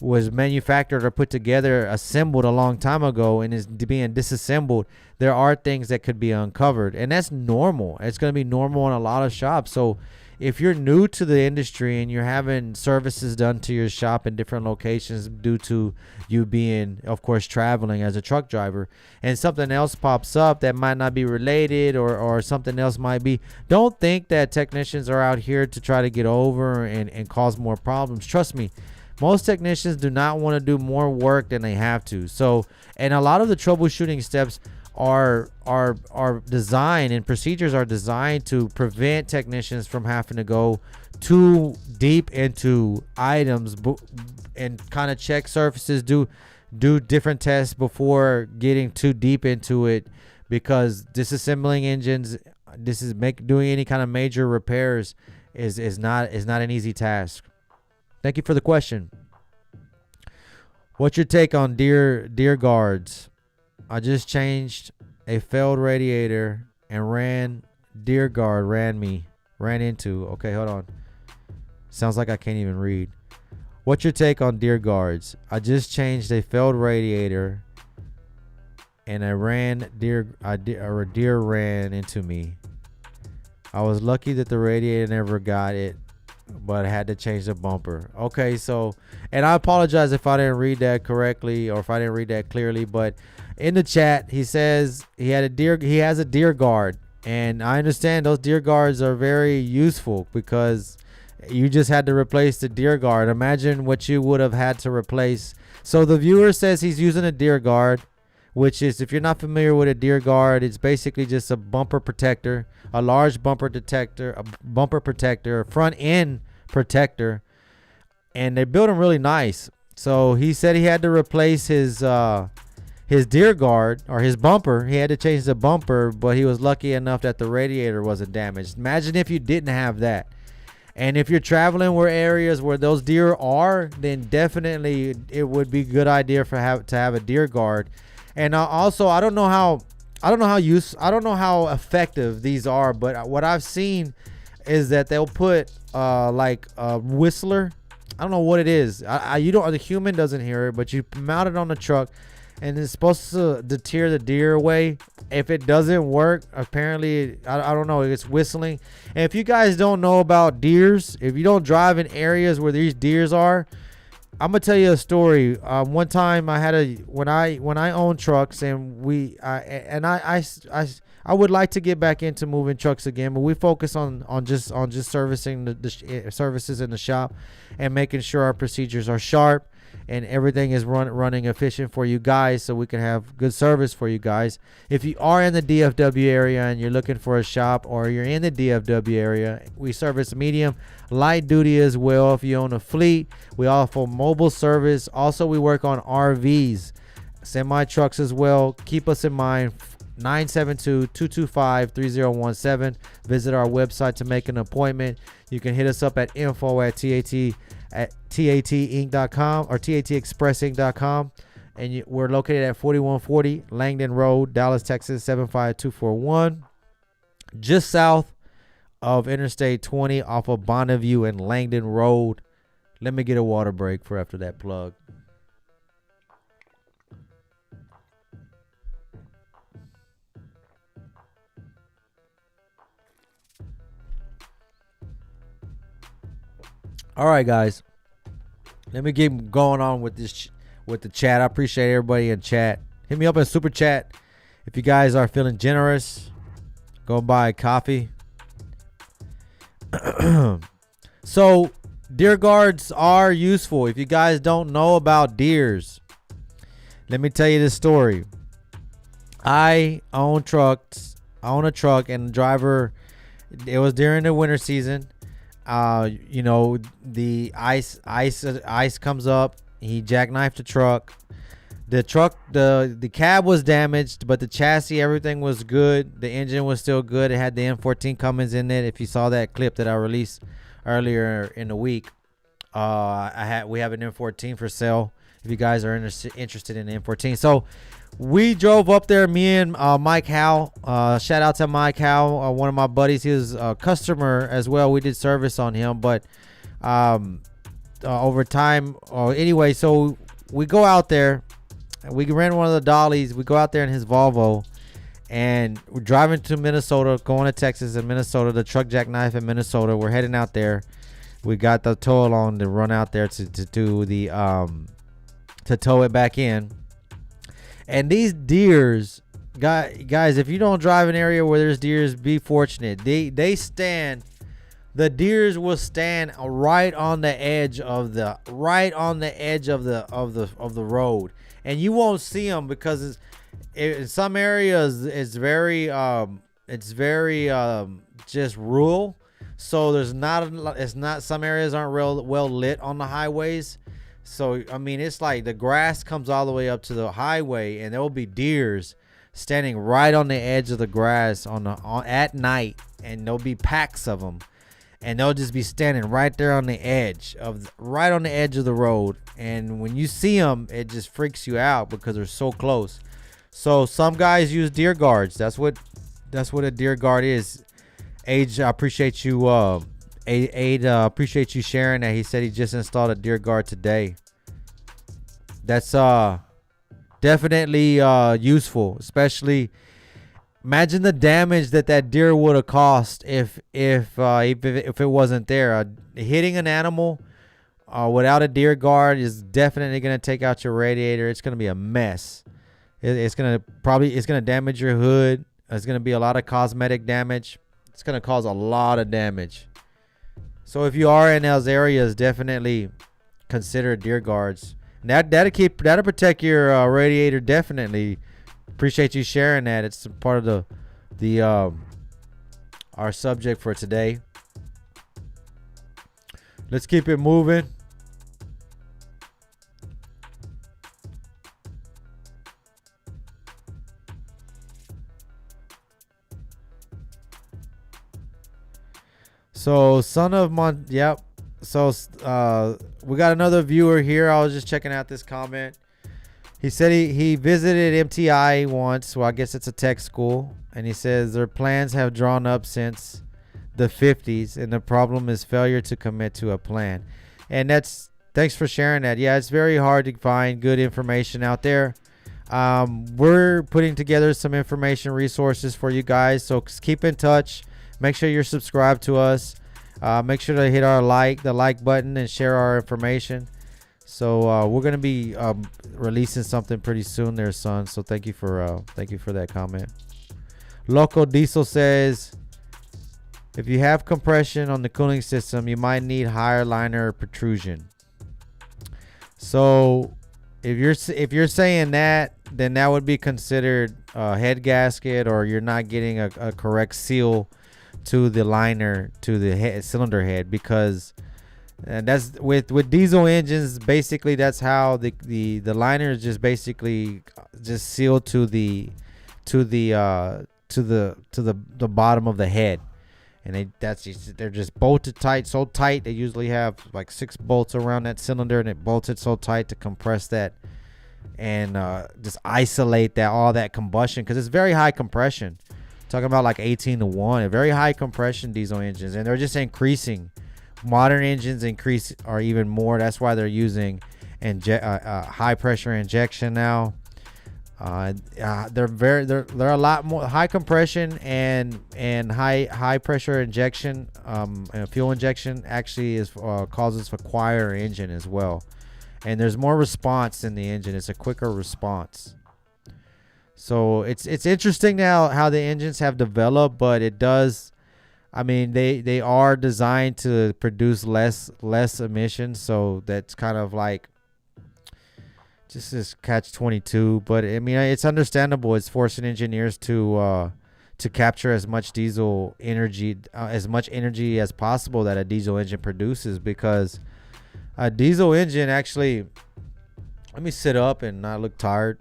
was manufactured or put together, assembled a long time ago, and is being disassembled, there are things that could be uncovered, and that's normal. It's going to be normal in a lot of shops. So if you're new to the industry and you're having services done to your shop in different locations due to you being, of course, traveling as a truck driver, and something else pops up that might not be related, or something else might be, don't think that technicians are out here to try to get over and cause more problems. Trust me, most technicians do not want to do more work than they have to. So, and a lot of the troubleshooting steps are designed, and procedures are designed to prevent technicians from having to go too deep into items and kind of check surfaces, do different tests before getting too deep into it, because disassembling engines, doing any kind of major repairs is not an easy task. Thank you for the question. What's your take on deer guards? I just changed a failed radiator and ran into. Okay, hold on. Sounds like I can't even read. What's your take on deer guards? I just changed a failed radiator and a deer ran into me. I was lucky that the radiator never got it, but I had to change the bumper. Okay, so, and I apologize if I didn't read that correctly or if I didn't read that clearly, but in the chat he says he has a deer guard, and I understand those deer guards are very useful because you just had to replace the deer guard. Imagine what you would have had to replace. So the viewer says he's using a deer guard, which is, if you're not familiar with a deer guard, it's basically just a bumper protector, a large bumper protector, a front end protector, and they build them really nice. So he said he had to replace his deer guard, or his bumper. He had to change the bumper, but he was lucky enough that the radiator wasn't damaged. Imagine if you didn't have that. And if you're traveling where areas where those deer are, then definitely it would be a good idea to have a deer guard. And also, I don't know how effective these are, but what I've seen is that they'll put like a whistler. I don't know what it is. The human doesn't hear it, but you mount it on the truck, and it's supposed to deter the deer away. If it doesn't work, apparently, I don't know, it's whistling. And if you guys don't know about deers, if you don't drive in areas where these deers are, I'm gonna tell you a story. One time when I owned trucks, and I would like to get back into moving trucks again, but we focus on just servicing the services in the shop and making sure our procedures are sharp and everything is running efficient for you guys, so we can have good service for you guys. If you are in the DFW area and you're looking for a shop, or you're in the DFW area, we service medium, light duty as well. If you own a fleet, we offer mobile service. Also, we work on RVs, semi trucks as well. Keep us in mind. 972-225-3017. Visit our website to make an appointment. You can hit us up at info@tatinc.com or tatexpressinc.com. And we're located at 4140 Langdon Road, Dallas, Texas 75241, just south of Interstate 20 off of Bonneview and Langdon Road. Let me get a water break for after that plug. All right, guys. Let me keep going on with the chat. I appreciate everybody in chat. Hit me up in super chat if you guys are feeling generous. Go buy coffee. So, deer guards are useful. If you guys don't know about deers, let me tell you this story. I own trucks. I own a truck, and the driver, it was during the winter season. The ice comes up. He jackknifed the truck. The cab was damaged, but the chassis, everything was good. The engine was still good. It had the M14 Cummins in it. If you saw that clip that I released earlier in the week, we have an M14 for sale. If you guys are interested in the M14, so we drove up there. Me and Mike Howe. Shout out to Mike Howe, one of my buddies. He was a customer as well. We did service on him, but over time. Anyway, so we go out there, and we rent one of the dollies. We go out there in his Volvo, and we're driving to Minnesota, going to Texas and Minnesota. The truck jackknife in Minnesota. We're heading out there. We got the tow along to run out there to do the to tow it back in. And these deers, guys, if you don't drive an area where there's deers, be fortunate. They stand. The deers will stand right on the edge of the road, and you won't see them because in some areas it's very just rural. So some areas aren't real well lit on the highways. So I mean, it's like the grass comes all the way up to the highway, and there will be deers standing right on the edge of the grass at night, and there'll be packs of them, and they'll just be standing right there on the edge of the road. And when you see them, it just freaks you out because they're so close. So some guys use deer guards. That's what a deer guard is. Age, I appreciate you. Appreciate you sharing that. He said he just installed a deer guard today. That's definitely useful. Especially, imagine the damage that deer would have caused if it wasn't there. Hitting an animal without a deer guard is definitely gonna take out your radiator. It's gonna be a mess. It's gonna damage your hood. It's gonna be a lot of cosmetic damage. It's going to cause a lot of damage. So if you are in those areas, definitely consider deer guards. And that'll protect your radiator. Definitely appreciate you sharing that. It's part of our subject for today. Let's keep it moving. So yep. So we got another viewer here. I was just checking out this comment. He said he visited MTI once. Well, I guess it's a tech school, and he says their plans have drawn up since the 50s, and the problem is failure to commit to a plan. And thanks for sharing that. Yeah, it's very hard to find good information out there. We're putting together some information resources for you guys, so keep in touch. Make sure you're subscribed to us. Make sure to hit the like button, and share our information. So we're gonna be releasing something pretty soon, there, son. So thank you for that comment. Local Diesel says, if you have compression on the cooling system, you might need higher liner protrusion. So if you're saying that, then that would be considered a head gasket, or you're not getting a correct seal to the liner, to the cylinder head, because that's with diesel engines. Basically, that's how the liner is just basically just sealed to the bottom of the head, and they're just bolted tight, so tight. They usually have like 6 bolts around that cylinder, and it bolted so tight to compress that and just isolate all that combustion, because it's very high compression. Talking about like 18-to-1, a very high compression diesel engines, and they're just increasing. Modern engines are even more. That's why they're using high pressure injection now. They're a lot more high compression and high pressure injection. Fuel injection actually causes for quieter engine as well, and there's more response in the engine. It's a quicker response. So it's interesting now how the engines have developed, but it does. I mean, they are designed to produce less emissions, so that's kind of like just this catch-22. But I mean, it's understandable. It's forcing engineers to capture as much diesel energy, as possible that a diesel engine produces, because a diesel engine actually. Let me sit up and not look tired.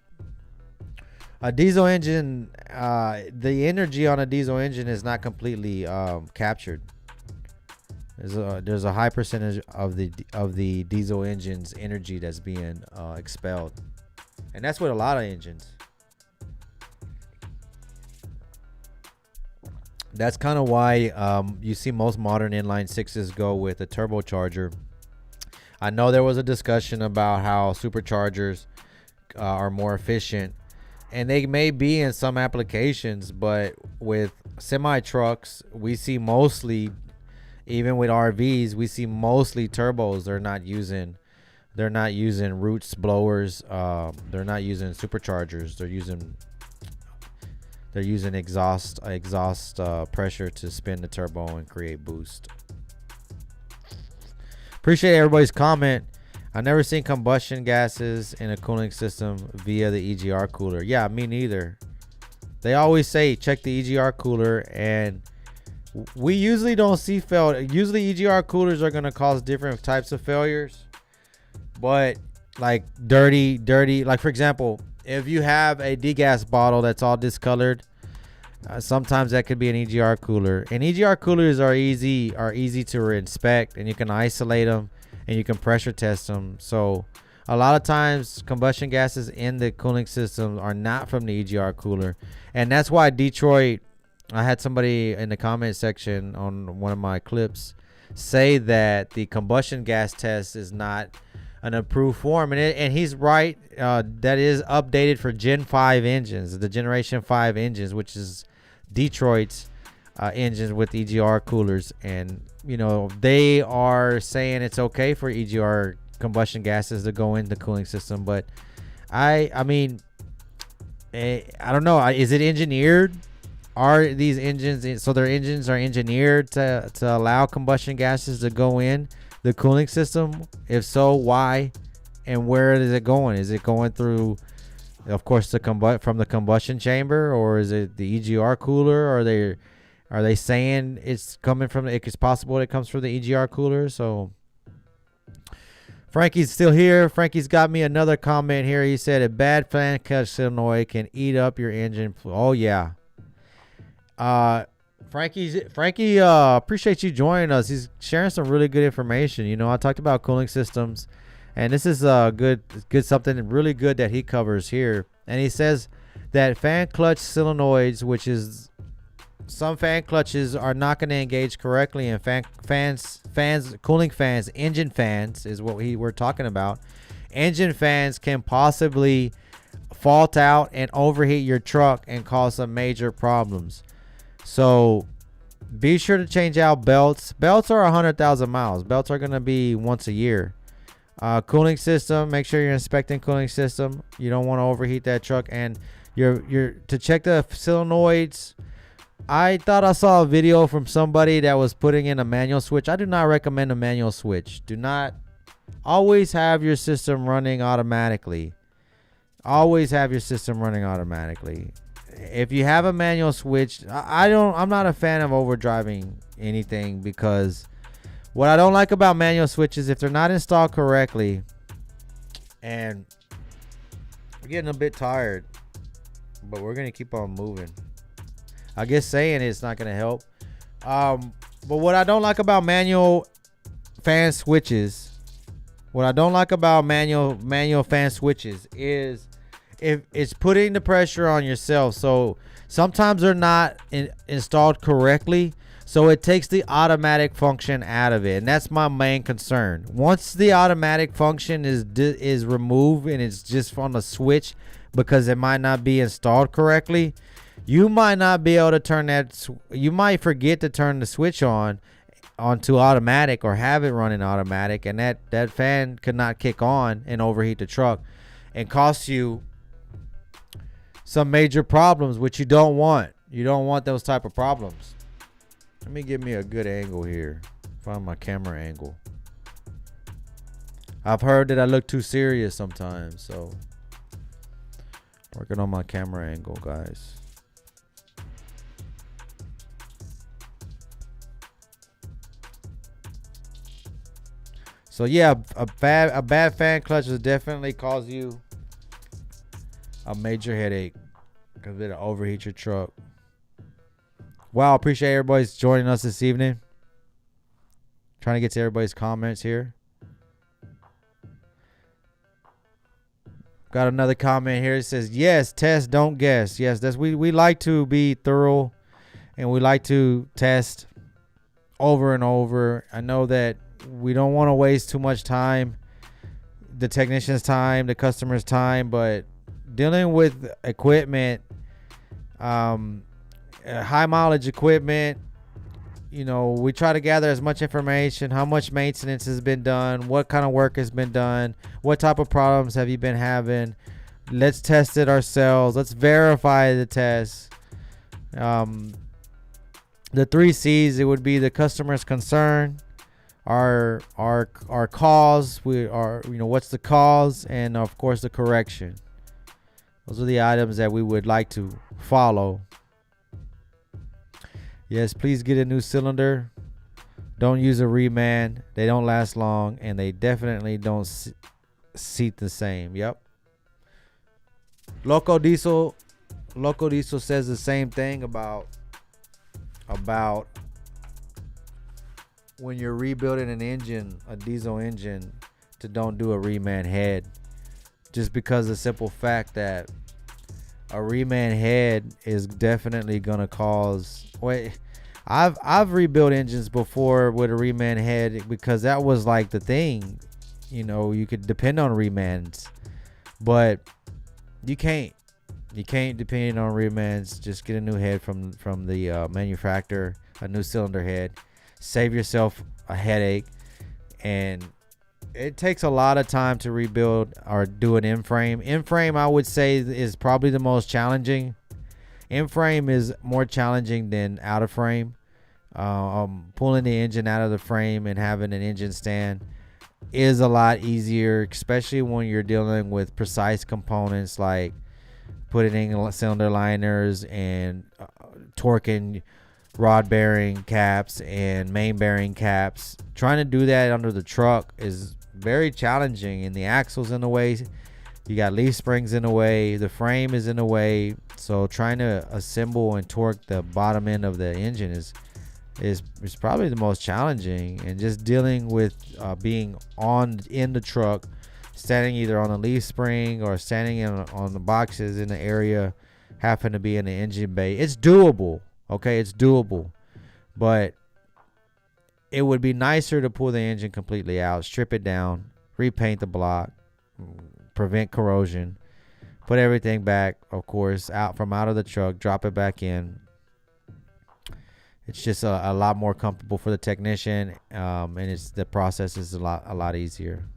A diesel engine, the energy on a diesel engine is not completely captured. There's a high percentage of the diesel engine's energy that's being expelled, and that's with a lot of engines. That's kind of why you see most modern inline sixes go with a turbocharger. I know there was a discussion about how superchargers are more efficient, and they may be in some applications, but with semi trucks, we see mostly, even with RVs, we see mostly turbos. They're not using roots blowers. They're not using superchargers. They're using exhaust pressure to spin the turbo and create boost. Appreciate everybody's comment. I never seen combustion gases in a cooling system via the EGR cooler. Yeah, me neither. They always say check the EGR cooler, and we usually don't see fail. Usually EGR coolers are going to cause different types of failures, but like dirty, like for example, if you have a degas bottle that's all discolored, sometimes that could be an EGR cooler. And EGR coolers are easy to inspect, and you can isolate them and you can pressure test them. So a lot of times combustion gases in the cooling system are not from the EGR cooler. And that's why Detroit, I had somebody in the comment section on one of my clips say that the combustion gas test is not an approved form, and he's right. That is updated for Gen 5 engines, the Generation 5 engines, which is Detroit's engines with EGR coolers. And they are saying it's okay for EGR combustion gases to go in the cooling system, but I mean, I don't know. Is it engineered? Are these engines, so their engines are engineered to allow combustion gases to go in the cooling system? If so, why and where is it going? Is it going through, of course, from the combustion chamber, or is it the EGR cooler? Are they saying it's coming from? It's possible it comes from the EGR cooler. So Frankie's still here. Frankie's got me another comment here. He said a bad fan clutch solenoid can eat up your engine. Oh yeah. Frankie, appreciate you joining us. He's sharing some really good information. I talked about cooling systems, and this is good something really good that he covers here. And he says that fan clutch solenoids, which is some fan clutches are not going to engage correctly, and cooling fans, engine fans is what we're talking about. Engine fans can possibly fault out and overheat your truck and cause some major problems. So be sure to change out belts. Belts are 100,000 miles. Belts are going to be once a year. Cooling system, make sure you're inspecting cooling system. You don't want to overheat that truck. And you're to check the solenoids. I thought I saw a video from somebody that was putting in a manual switch. I do not recommend a manual switch. Do not always have your system running automatically. Always have your system running automatically. If you have a manual switch, I'm not a fan of overdriving anything, because what I don't like about manual switches, if they're not installed correctly, and we're getting a bit tired, but we're going to keep on moving. I guess saying it's not going to help. But what I don't like about manual fan switches, manual fan switches is if it's putting the pressure on yourself. So sometimes they're not installed correctly, so it takes the automatic function out of it, and that's my main concern. Once the automatic function is removed and it's just on the switch, because it might not be installed correctly, you might not be able to turn that. You might forget to turn the switch onto automatic, or have it running automatic, and that fan could not kick on and overheat the truck and cost you some major problems, which you don't want. You don't want those type of problems. Let me give me a good angle here. Find my camera angle. I've heard that I look too serious sometimes, so working on my camera angle, guys. So yeah, a bad fan clutch will definitely cause you a major headache, because it'll overheat your truck. Wow, appreciate everybody's joining us this evening. Trying to get to everybody's comments here. Got another comment here. It says, yes, test, don't guess. Yes, that's we like to be thorough, and we like to test over and over. I know that we don't want to waste too much time, the technician's time, the customer's time, but dealing with equipment, high mileage equipment, we try to gather as much information. How much maintenance has been done? What kind of work has been done? What type of problems have you been having? Let's test it ourselves. Let's verify the test. The 3 C's, it would be the customer's concern, our cause, what's the cause, and of course the correction. Those are the items that we would like to follow. Yes, please get a new cylinder. Don't use a reman. They don't last long, and they definitely don't seat the same. Yep. Loco Diesel says the same thing about when you're rebuilding an engine, a diesel engine, to don't do a reman head, just because of the simple fact that a reman head is definitely gonna cause. I've rebuilt engines before with a reman head because that was like the thing. You could depend on remans, but you can't depend on remans. Just get a new head from the manufacturer, a new cylinder head. Save yourself a headache, and it takes a lot of time to rebuild or do an in-frame. In-frame, I would say, is probably the most challenging. In-frame is more challenging than out-of-frame. Pulling the engine out of the frame and having an engine stand is a lot easier, especially when you're dealing with precise components like putting in cylinder liners and torquing rod bearing caps and main bearing caps. Trying to do that under the truck is very challenging, and the axle's in the way. You got leaf springs in the way. The frame is in the way. So trying to assemble and torque the bottom end of the engine is probably the most challenging. And just dealing with being in the truck, standing either on the leaf spring or standing on the boxes in the area, happen to be in the engine bay. It's doable. Okay, it's doable, but it would be nicer to pull the engine completely out, strip it down, repaint the block, prevent corrosion, put everything back, of course, out of the truck, drop it back in. It's just a lot more comfortable for the technician, and the process is a lot easier.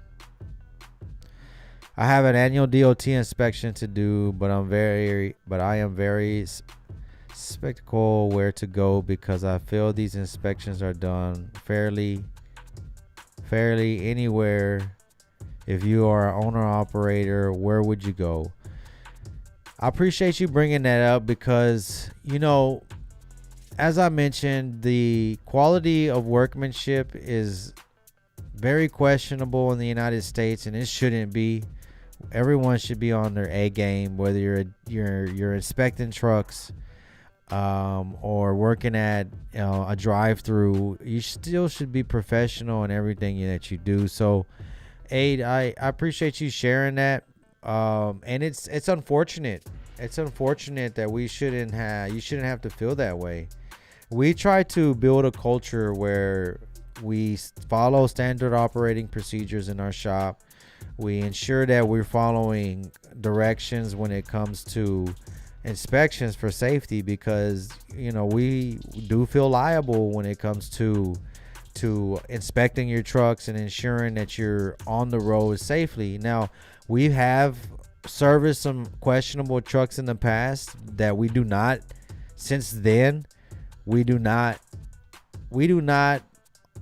I have an annual DOT inspection to do, but I am very skeptical where to go because I feel these inspections are done fairly anywhere. If you are an owner operator, where would you go? I appreciate you bringing that up because, as I mentioned, the quality of workmanship is very questionable in the United States, and it shouldn't be. Everyone should be on their A game, whether you're inspecting trucks or working at a drive-through. You still should be professional in everything that you do. So, Aid, I appreciate you sharing that. And it's unfortunate. It's unfortunate that you shouldn't have to feel that way. We try to build a culture where we follow standard operating procedures in our shop. We ensure that we're following directions when it comes to inspections for safety, because we do feel liable when it comes to inspecting your trucks and ensuring that you're on the road safely. Now, we have serviced some questionable trucks in the past that we do not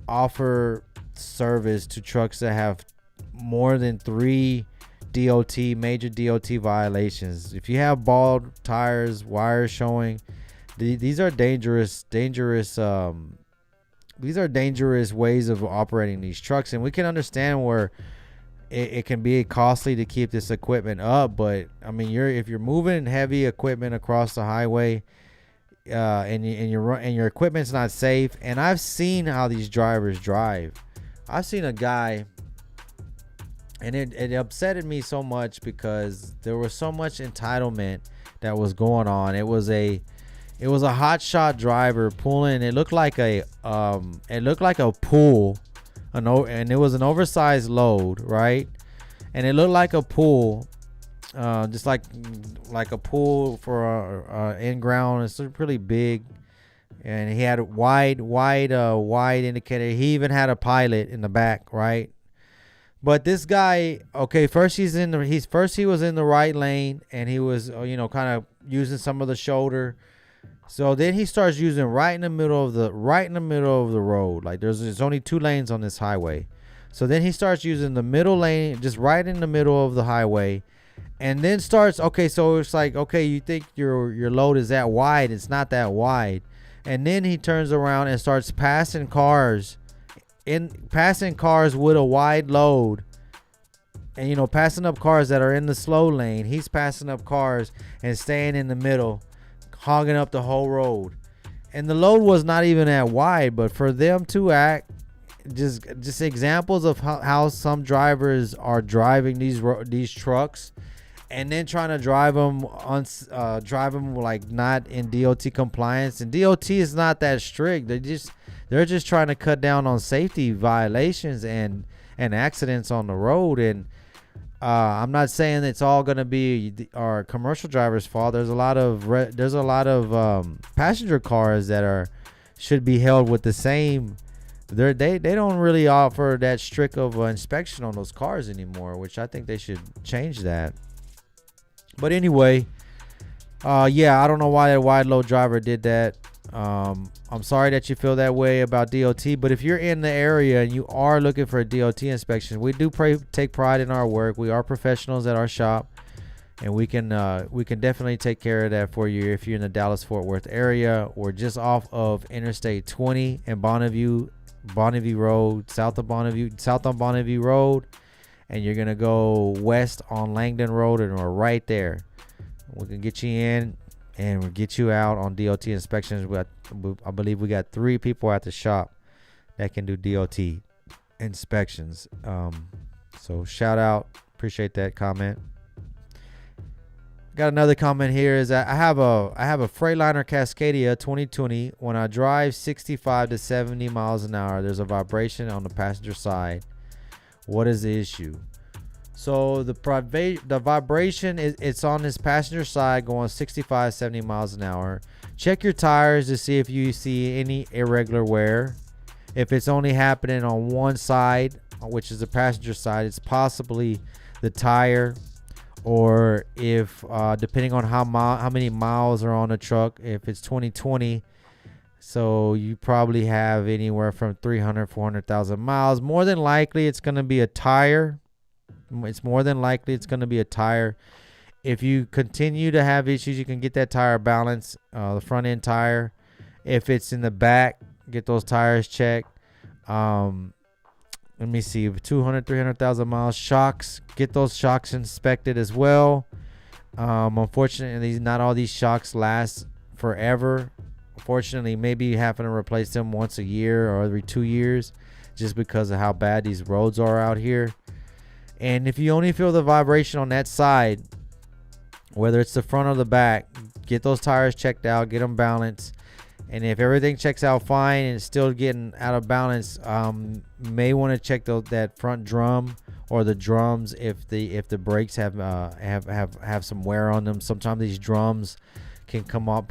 offer service to trucks that have more than 3 major DOT violations. If you have bald tires, wires showing, these are dangerous ways of operating these trucks. And we can understand where it can be costly to keep this equipment up, but I mean, if you're moving heavy equipment across the highway, and your equipment's not safe. And I've seen how these drivers drive. I've seen a guy, and it upsetted me so much because there was so much entitlement that was going on. It was a hot shot driver pulling. It looked like a pool and it was an oversized load, right? And it looked like a pool, just like a pool for a in ground. It's pretty big, and he had a wide indicator. He even had a pilot in the back, right? But this guy, okay, first he was in the right lane, and he was kind of using some of the shoulder. So then he starts using right in the middle of the road. Like there's only 2 lanes on this highway. So then he starts using the middle lane, just right in the middle of the highway, and then starts, okay, so it's like, okay, you think your load is that wide. It's not that wide. And then he turns around and starts passing cars with a wide load, and passing up cars that are in the slow lane. He's passing up cars and staying in the middle, hogging up the whole road. And the load was not even that wide, but for them to act, just examples of how some drivers are driving these trucks, and then trying to drive them like not in DOT compliance. And DOT is not that strict. They're just trying to cut down on safety violations and accidents on the road. And I'm not saying it's all going to be our commercial drivers' fault. There's a lot of passenger cars that should be held with the same. They don't really offer that strict of inspection on those cars anymore, which I think they should change that. But anyway, I don't know why that wide load driver did that. I'm sorry that you feel that way about DOT, but if you're in the area and you are looking for a DOT inspection, we do take pride in our work. We are professionals at our shop, and we can definitely take care of that for you if you're in the Dallas-Fort Worth area or just off of Interstate 20 and Bonneview Road, south on Bonneview Road, and you're gonna go west on Langdon Road, and we're right there. We can get you in and we'll get you out on DOT inspections. I believe we got 3 people at the shop that can do DOT inspections. So shout out, appreciate that comment. Got another comment here. Is that I have a Freightliner Cascadia 2020. When I drive 65 to 70 miles an hour, there's a vibration on the passenger side. What is the issue? So the vibration it's on this passenger side going 65, 70 miles an hour. Check your tires to see if you see any irregular wear. If it's only happening on one side, which is the passenger side, it's possibly the tire, or if depending on how many miles are on the truck. If it's 2020, so you probably have anywhere from 300, 400,000 miles. More than likely, it's going to be a tire. It's more than likely it's going to be a tire. If you continue to have issues, you can get that tire balanced, the front end tire. If it's in the back, get those tires checked. Let me see, 200, 300,000 miles. Shocks, get those shocks inspected as well. Unfortunately, not all these shocks last forever. Unfortunately, maybe you happen to replace them once a year or every 2 years, just because of how bad these roads are out here. And if you only feel the vibration on that side, whether it's the front or the back, get those tires checked out, get them balanced. And if everything checks out fine and it's still getting out of balance, may want to check that front drum or the drums if the brakes have some wear on them. Sometimes these drums can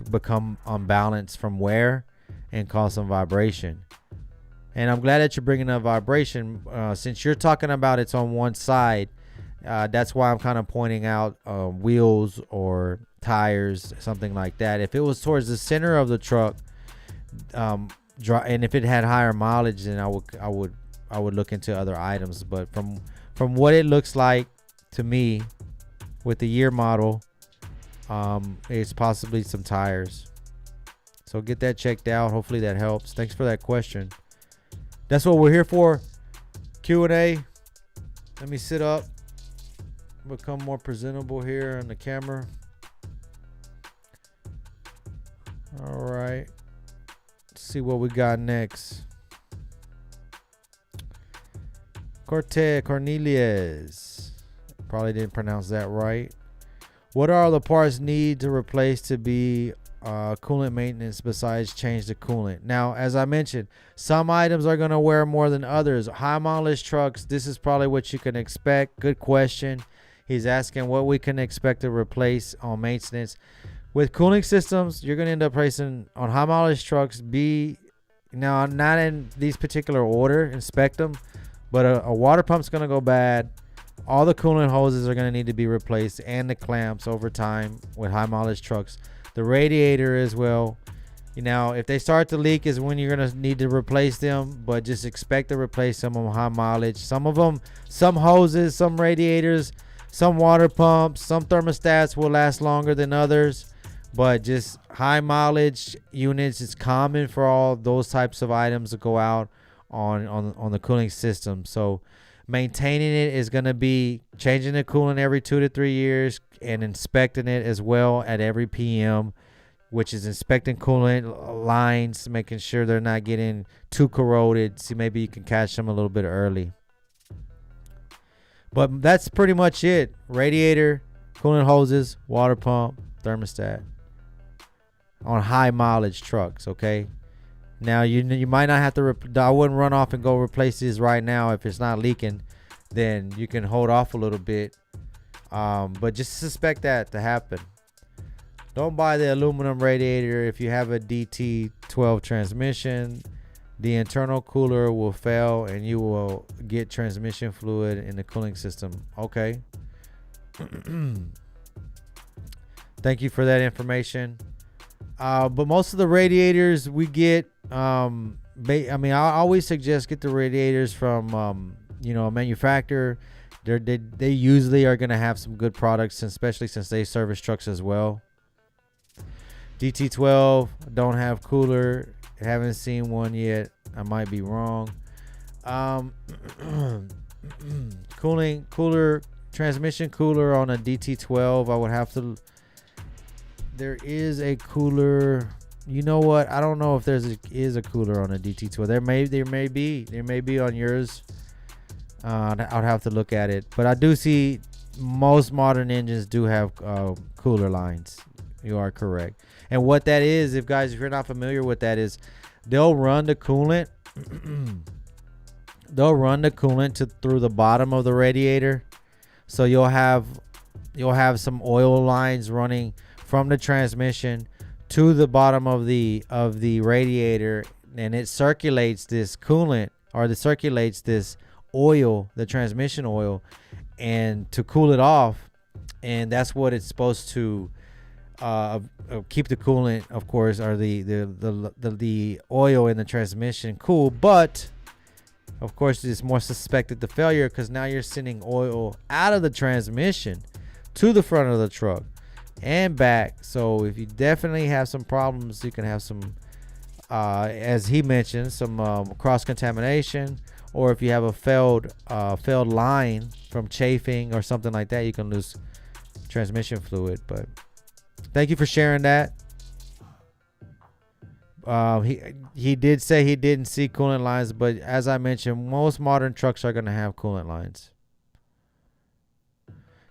become unbalanced from wear and cause some vibration. And I'm glad that you're bringing up vibration. Since you're talking about it's on one side, that's why I'm kind of pointing out wheels or tires, something like that. If it was towards the center of the truck, and if it had higher mileage, then I would look into other items. But from what it looks like to me, with the year model, it's possibly some tires. So get that checked out. Hopefully that helps. Thanks for that question. That's what we're here for. Q&A. Let me sit up. Become more presentable here on the camera. All right. Let's see what we got next. Cornelius. Probably didn't pronounce that right. What are the parts need to replace to be coolant maintenance besides change the coolant? Now, as I mentioned, some items are going to wear more than others. High mileage trucks, this is probably what you can expect. Good question. He's asking what we can expect to replace on maintenance. With cooling systems, you're going to end up replacing on high mileage trucks. Now, not in these particular order, inspect them, but a water pump's going to go bad. All the coolant hoses are going to need to be replaced, and the clamps over time with high mileage trucks. The radiator as well. Now, if they start to leak is when you're going to need to replace them, but just expect to replace them on high mileage. Some of them, some hoses, some radiators, some water pumps, some thermostats will last longer than others, but just high mileage units, it's common for all those types of items to go out on the cooling system. So maintaining it is going to be changing the coolant every 2 to 3 years and inspecting it as well at every PM, which is inspecting coolant lines, making sure they're not getting too corroded. See, maybe you can catch them a little bit early. But that's pretty much it. Radiator, coolant hoses, water pump, thermostat on high mileage trucks, okay? Now, you might not have to, I wouldn't run off and go replace these right now. If it's not leaking, then you can hold off a little bit. But just suspect that to happen. Don't buy the aluminum radiator if you have a DT12 transmission. The internal cooler will fail and you will get transmission fluid in the cooling system. Okay. Thank you for that information. But most of the radiators we get, I always suggest get the radiators from, a manufacturer. They usually are going to have some good products, especially since they service trucks as well. DT12 don't have cooler. Haven't seen one yet. I might be wrong. Transmission cooler on a DT12. I would have to. There is a cooler. You know what? I don't know if is a cooler on a DT12. There may be on yours. I'd have to look at it, but I do see most modern engines do have cooler lines. You are correct. And what that is, if you're not familiar with that, is they'll run the coolant. They'll run the coolant through the bottom of the radiator. So you'll have some oil lines running from the transmission to the bottom of the radiator, and it circulates this coolant, or it circulates this oil, the transmission oil, and to cool it off. And that's what it's supposed to keep the coolant, of course, or the oil in the transmission cool. But of course, it's more suspected the failure, because now you're sending oil out of the transmission to the front of the truck and back. So if you definitely have some problems, you can have some, as he mentioned, some cross contamination, or if you have a failed line from chafing or something like that, you can lose transmission fluid. But thank you for sharing that. He did say he didn't see coolant lines, but as I mentioned, most modern trucks are going to have coolant lines.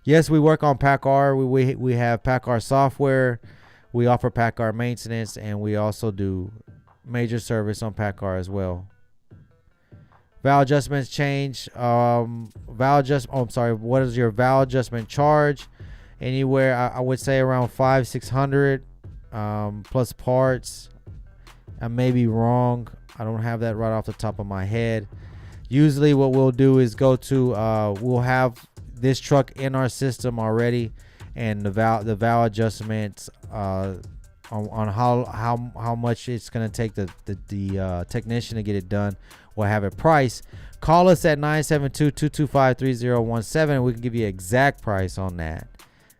Yes, we work on PACCAR. We have PACCAR software. We offer PACCAR maintenance, and we also do major service on PACCAR as well. Valve adjustments change. What is your valve adjustment charge? Anywhere, I would say around $500-600 plus parts. I may be wrong. I don't have that right off the top of my head. Usually what we'll do is we'll have this truck in our system already, and the valve adjustments on how much it's going to take the technician to get it done. We'll have a price. Call us at 972-225-3017. We can give you an exact price on that.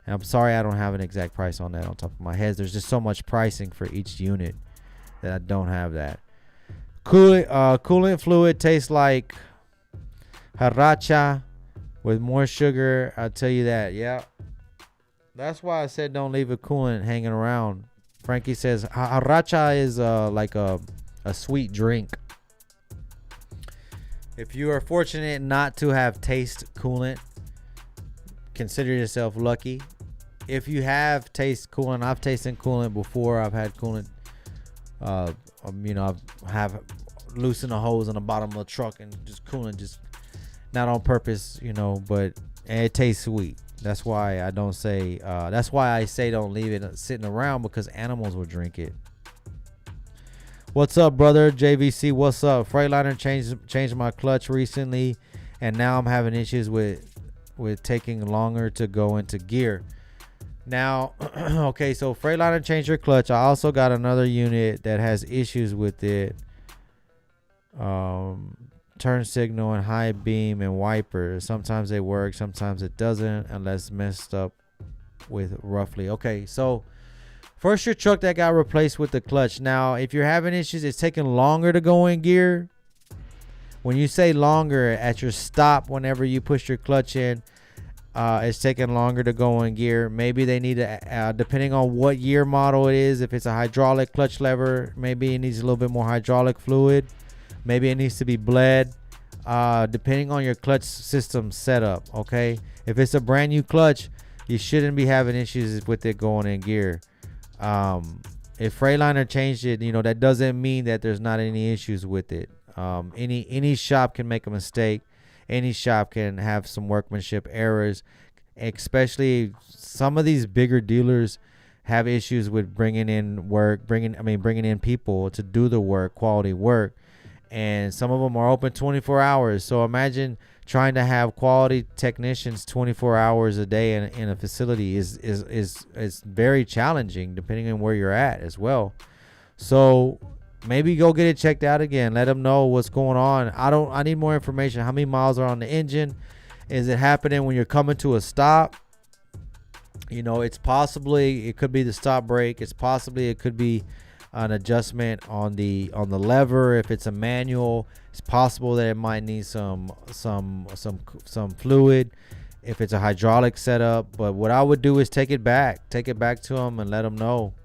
And I'm sorry I don't have an exact price on that on top of my head. There's just so much pricing for each unit that I don't have that. Coolant fluid tastes like haracha with more sugar. I'll tell you that. Yeah. That's why I said don't leave a coolant hanging around. Frankie says haracha is like a sweet drink. If you are fortunate not to have taste coolant, consider yourself lucky. if you have taste coolant, I've tasted coolant before. I've had coolant. I've have loosened the hose on the bottom of the truck and just coolant, just not on purpose, but it tastes sweet. That's why I don't say. That's why I say don't leave it sitting around, because animals will drink it. What's up, brother? JVC, what's up? Freightliner changed my clutch recently, and now I'm having issues with taking longer to go into gear. Now, okay, so Freightliner changed your clutch. I also got another unit that has issues with it. Turn signal and high beam and wiper. Sometimes they work, sometimes it doesn't, unless messed up with roughly. Okay, so first, your truck that got replaced with the clutch. Now, if you're having issues, it's taking longer to go in gear. When you say longer, at your stop, whenever you push your clutch in, it's taking longer to go in gear. Maybe they need to, depending on what year model it is, if it's a hydraulic clutch lever, maybe it needs a little bit more hydraulic fluid. Maybe it needs to be bled, depending on your clutch system setup, okay? If it's a brand new clutch, you shouldn't be having issues with it going in gear. If Freightliner changed it, that doesn't mean that there's not any issues with it. Any shop can make a mistake. Any shop can have some workmanship errors, especially some of these bigger dealers have issues with bringing in people to do the work, quality work. And some of them are open 24 hours. So imagine trying to have quality technicians 24 hours a day in a facility is very challenging, depending on where you're at as well. So maybe go get it checked out again. Let them know what's going on. I need more information. How many miles are on the engine? Is it happening when you're coming to a stop? It could be the stop brake. It could be an adjustment on the lever. If it's a manual, it's possible that it might need some fluid if it's a hydraulic setup. But what I would do is take it back to them and let them know.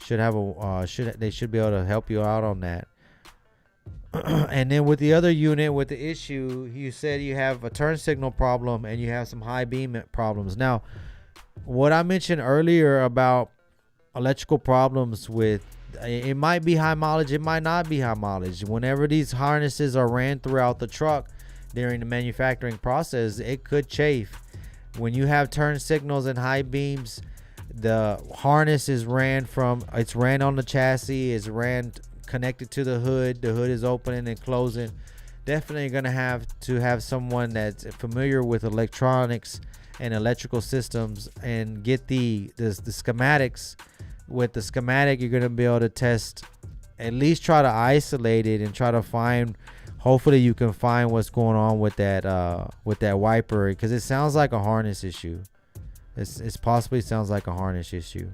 They should be able to help you out on that. And then with the other unit, with the issue, you said you have a turn signal problem and you have some high beam problems. Now, what I mentioned earlier about electrical problems with, it might be high mileage, it might not be high mileage. Whenever these harnesses are ran throughout the truck during the manufacturing process, it could chafe. When you have turn signals and high beams, the harness is ran on the chassis, is ran connected to the hood. The hood is opening and closing. Definitely going to have someone that's familiar with electronics and electrical systems and get the schematics. With the schematic, you're going to be able to test, at least try to isolate it and try to find, hopefully you can find what's going on with that wiper, because it sounds like a harness issue. It's possibly sounds like a harness issue,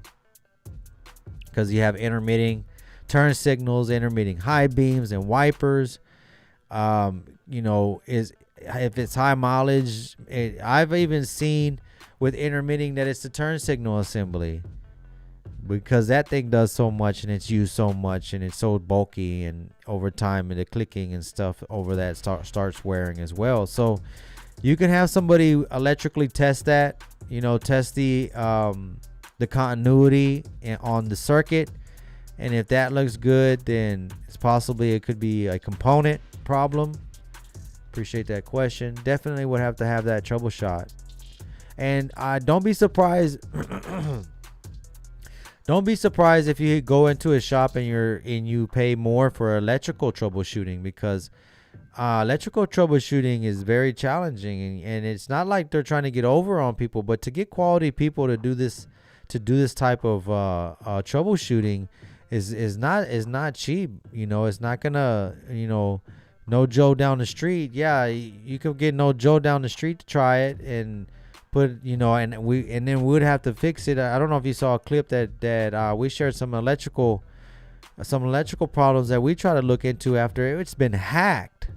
because you have intermitting turn signals, intermitting high beams and wipers. If it's high mileage, I've even seen with intermitting that it's the turn signal assembly, because that thing does so much and it's used so much and it's so bulky, and over time and the clicking and stuff over that starts wearing as well. So you can have somebody electrically test that, test the continuity on the circuit, and if that looks good, then it could be a component problem. Appreciate that question. Definitely would have to have that troubleshot. And don't be surprised. Don't be surprised if you go into a shop and you pay more for electrical troubleshooting, because electrical troubleshooting is very challenging, and it's not like they're trying to get over on people, but to get quality people to do this type of troubleshooting is not cheap. It's not gonna, no Joe down the street. Yeah, you could get no Joe down the street to try it and put, and then we would have to fix it. I don't know if you saw a clip that we shared some electrical problems that we try to look into after it's been hacked.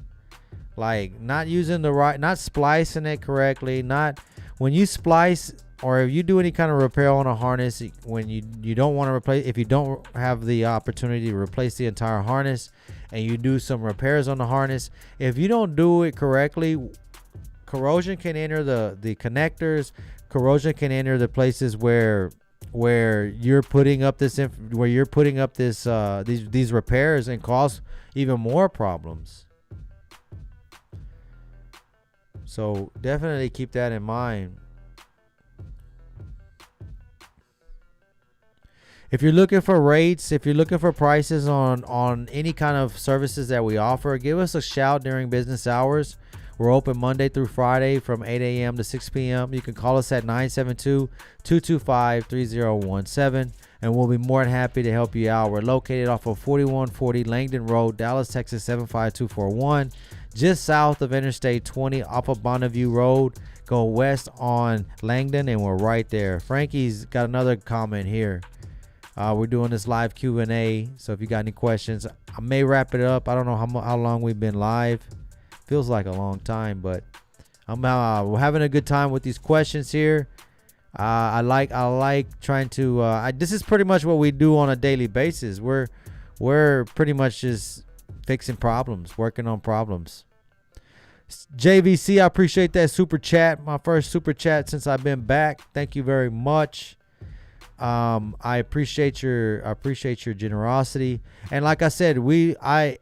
Like not splicing it correctly, when you splice, or if you do any kind of repair on a harness, when you don't want to replace, if you don't have the opportunity to replace the entire harness and you do some repairs on the harness, if you don't do it correctly, corrosion can enter the connectors, corrosion can enter the places where you're putting up this these repairs and cause even more problems. So definitely keep that in mind. If you're looking for rates, if you're looking for prices on any kind of services that we offer, give us a shout during business hours. We're open Monday through Friday from 8 a.m. to 6 p.m. You can call us at 972-225-3017, and we'll be more than happy to help you out. We're located off of 4140 Langdon Road, Dallas, Texas 75241, just south of Interstate 20 off of Bonneview Road. Go west on Langdon, and we're right there. Frankie's got another comment here. We're doing this live Q&A, so if you got any questions, I may wrap it up. I don't know how long we've been live. Feels like a long time, but we're having a good time with these questions here. I like trying to. This is pretty much what we do on a daily basis. We're pretty much just fixing problems, working on problems. JVC, I appreciate that super chat. My first super chat since I've been back. Thank you very much. I appreciate your generosity, and like I said, I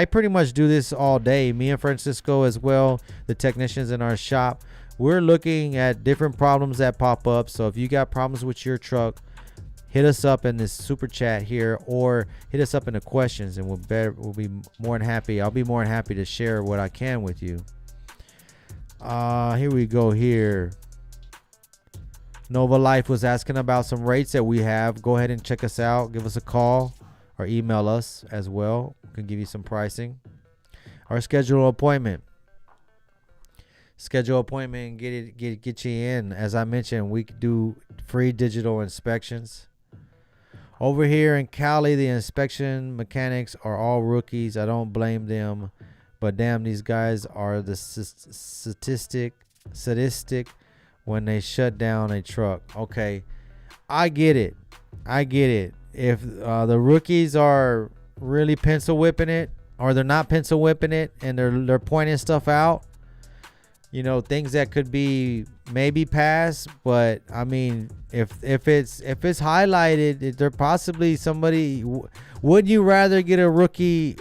pretty much do this all day. Me and Francisco as well, the technicians in our shop, we're looking at different problems that pop up. So if you got problems with your truck, hit us up in this super chat here, or hit us up in the questions, and we'll be more than happy. I'll be more than happy to share what I can with you. Here we go here. Nova Life was asking about some rates that we have. Go ahead and check us out. Give us a call or email us as well. We can give you some pricing. Or schedule an appointment. And get you in. As I mentioned, we do free digital inspections. Over here in Cali, the inspection mechanics are all rookies. I don't blame them, but damn, these guys are the sadistic when they shut down a truck. Okay, I get it. If the rookies are really pencil whipping it, or they're not pencil whipping it, and they're pointing stuff out, things that could be maybe passed. But I mean, if it's highlighted, they're possibly somebody. Would you rather get a rookie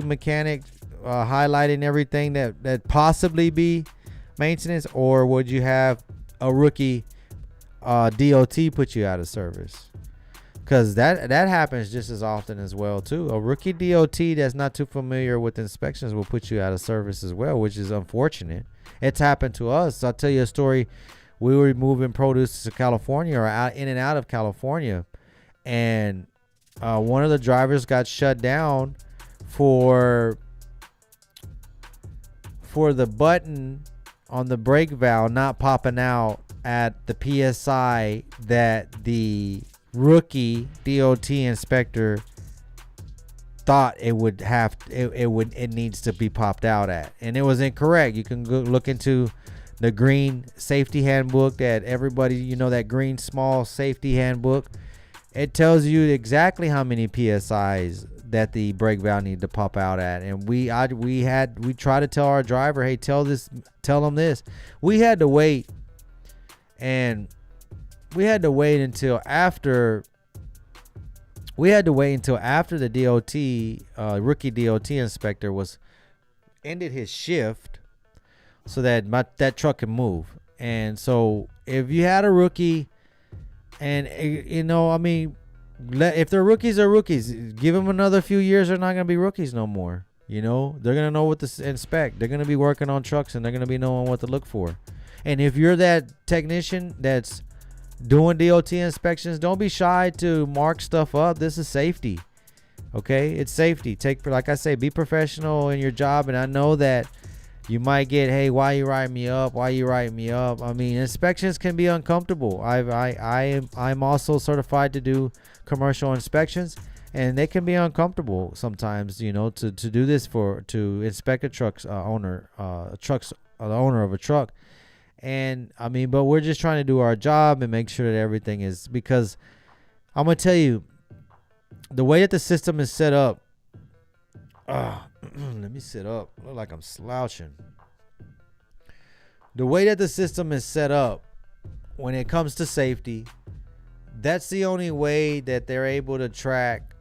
mechanic highlighting everything that possibly be maintenance, or would you have a rookie DOT put you out of service? Because that happens just as often as well too. A rookie DOT that's not too familiar with inspections will put you out of service as well, which is unfortunate. It's happened to us. I'll tell you a story. We were moving produce to California, or in and out of California, and one of the drivers got shut down for the button on the brake valve not popping out at the PSI that the rookie DOT inspector thought it needs to be popped out at, and it was incorrect. You can go look into the green safety handbook that everybody, that green small safety handbook. It tells you exactly how many PSIs that the brake valve needed to pop out at, and we tried to tell our driver, hey, tell them this. We had to wait until after the DOT rookie DOT inspector ended his shift, so that that truck can move. And so if you had a rookie, and if they're rookies, they're rookies. Give them another few years, they're not going to be rookies no more. They're going to know what to inspect. They're going to be working on trucks, and they're going to be knowing what to look for. And if you're that technician that's doing DOT inspections, don't be shy to mark stuff up. This is safety. Okay? It's safety. Like I say, be professional in your job. And I know that you might get, hey, why you writing me up? I mean, inspections can be uncomfortable. I'm also certified to do commercial inspections, and they can be uncomfortable sometimes, to do this to inspect a the owner of a truck. And I mean, but we're just trying to do our job and make sure that everything is, because I'm going to tell you, the way that the system is set up, let me sit up. I look like I'm slouching. The way that the system is set up when it comes to safety, that's the only way that they're able to track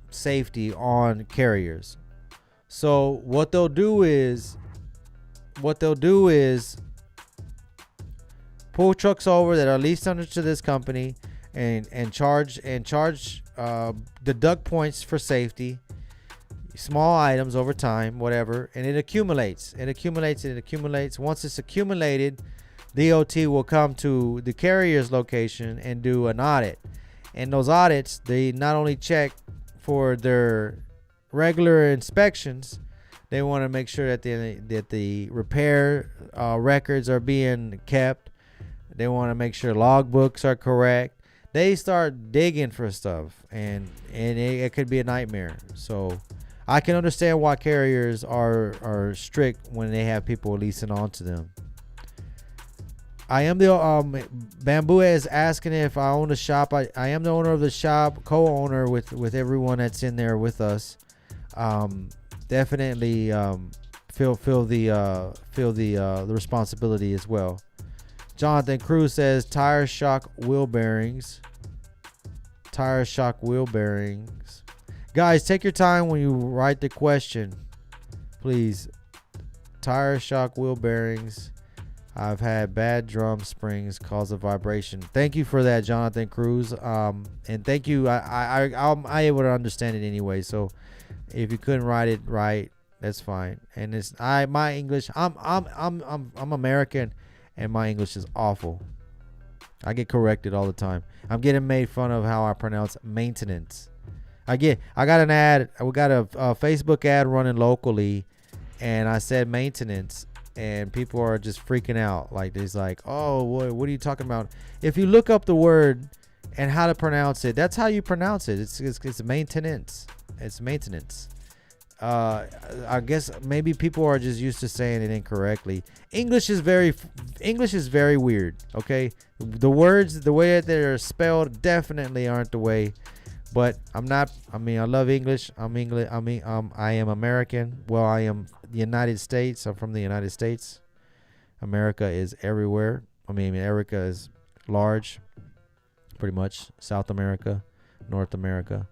safety on carriers. So what they'll do is pull trucks over that are leased under to this company and charge deduct points for safety, small items over time, whatever, and it accumulates. Once it's accumulated, DOT will come to the carrier's location and do an audit. And those audits, they not only check for their regular inspections, they want to make sure that the repair records are being kept. They want to make sure logbooks are correct. They start digging for stuff, and it could be a nightmare. So I can understand why carriers are strict when they have people leasing onto them. I am the Bamboo is asking if I own the shop. I am the owner of the shop, co-owner with everyone that's in there with us. Definitely feel the responsibility as well. Jonathan Cruz says tire shock wheel bearings. Guys, take your time when you write the question, please. Tire shock wheel bearings. I've had bad drum springs cause a vibration. Thank you for that, Jonathan Cruz. And thank you. I'm able to understand it anyway. So if you couldn't write it right, that's fine. And it's my English. I'm American, and my English is awful. I get corrected all the time. I'm getting made fun of how I pronounce maintenance. I got an ad. We got a Facebook ad running locally, and I said maintenance. And people are just freaking out. Like, there's like, oh, what are you talking about? If you look up the word and how to pronounce it, that's how you pronounce it. It's maintenance. It's maintenance. I guess maybe people are just used to saying it incorrectly. English is very weird. Okay, the words, the way that they're spelled, definitely aren't the way. But I'm not. I mean, I love English. I am American. Well, I am the United States. I'm from the United States. America is everywhere. America is large, pretty much. South America, North America.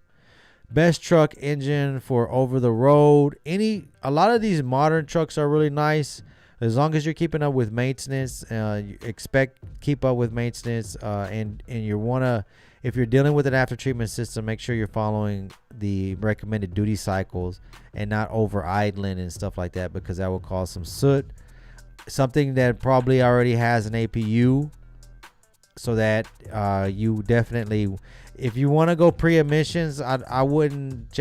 Best truck engine for over the road. A lot of these modern trucks are really nice as long as you're keeping up with maintenance. Keep up with maintenance, and you wanna. If you're dealing with an after treatment system, make sure you're following the recommended duty cycles and not over idling and stuff like that, because that will cause some soot. Something that probably already has an APU, so that you definitely, if you want to go pre-emissions, I wouldn't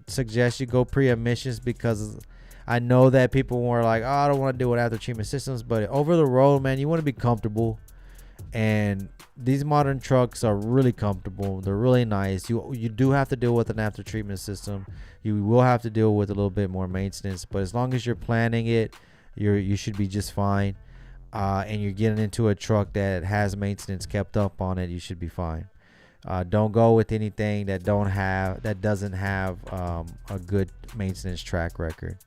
suggest you go pre-emissions, because I know that people were like, oh, I don't want to deal with after treatment systems. But over the road, man, you want to be comfortable. And these modern trucks are really comfortable. They're really nice. You do have to deal with an after treatment system. You will have to deal with a little bit more maintenance, but as long as you're planning it, you should be just fine. And you're getting into a truck that has maintenance kept up on it, you should be fine. Don't go with anything that doesn't have a good maintenance track record.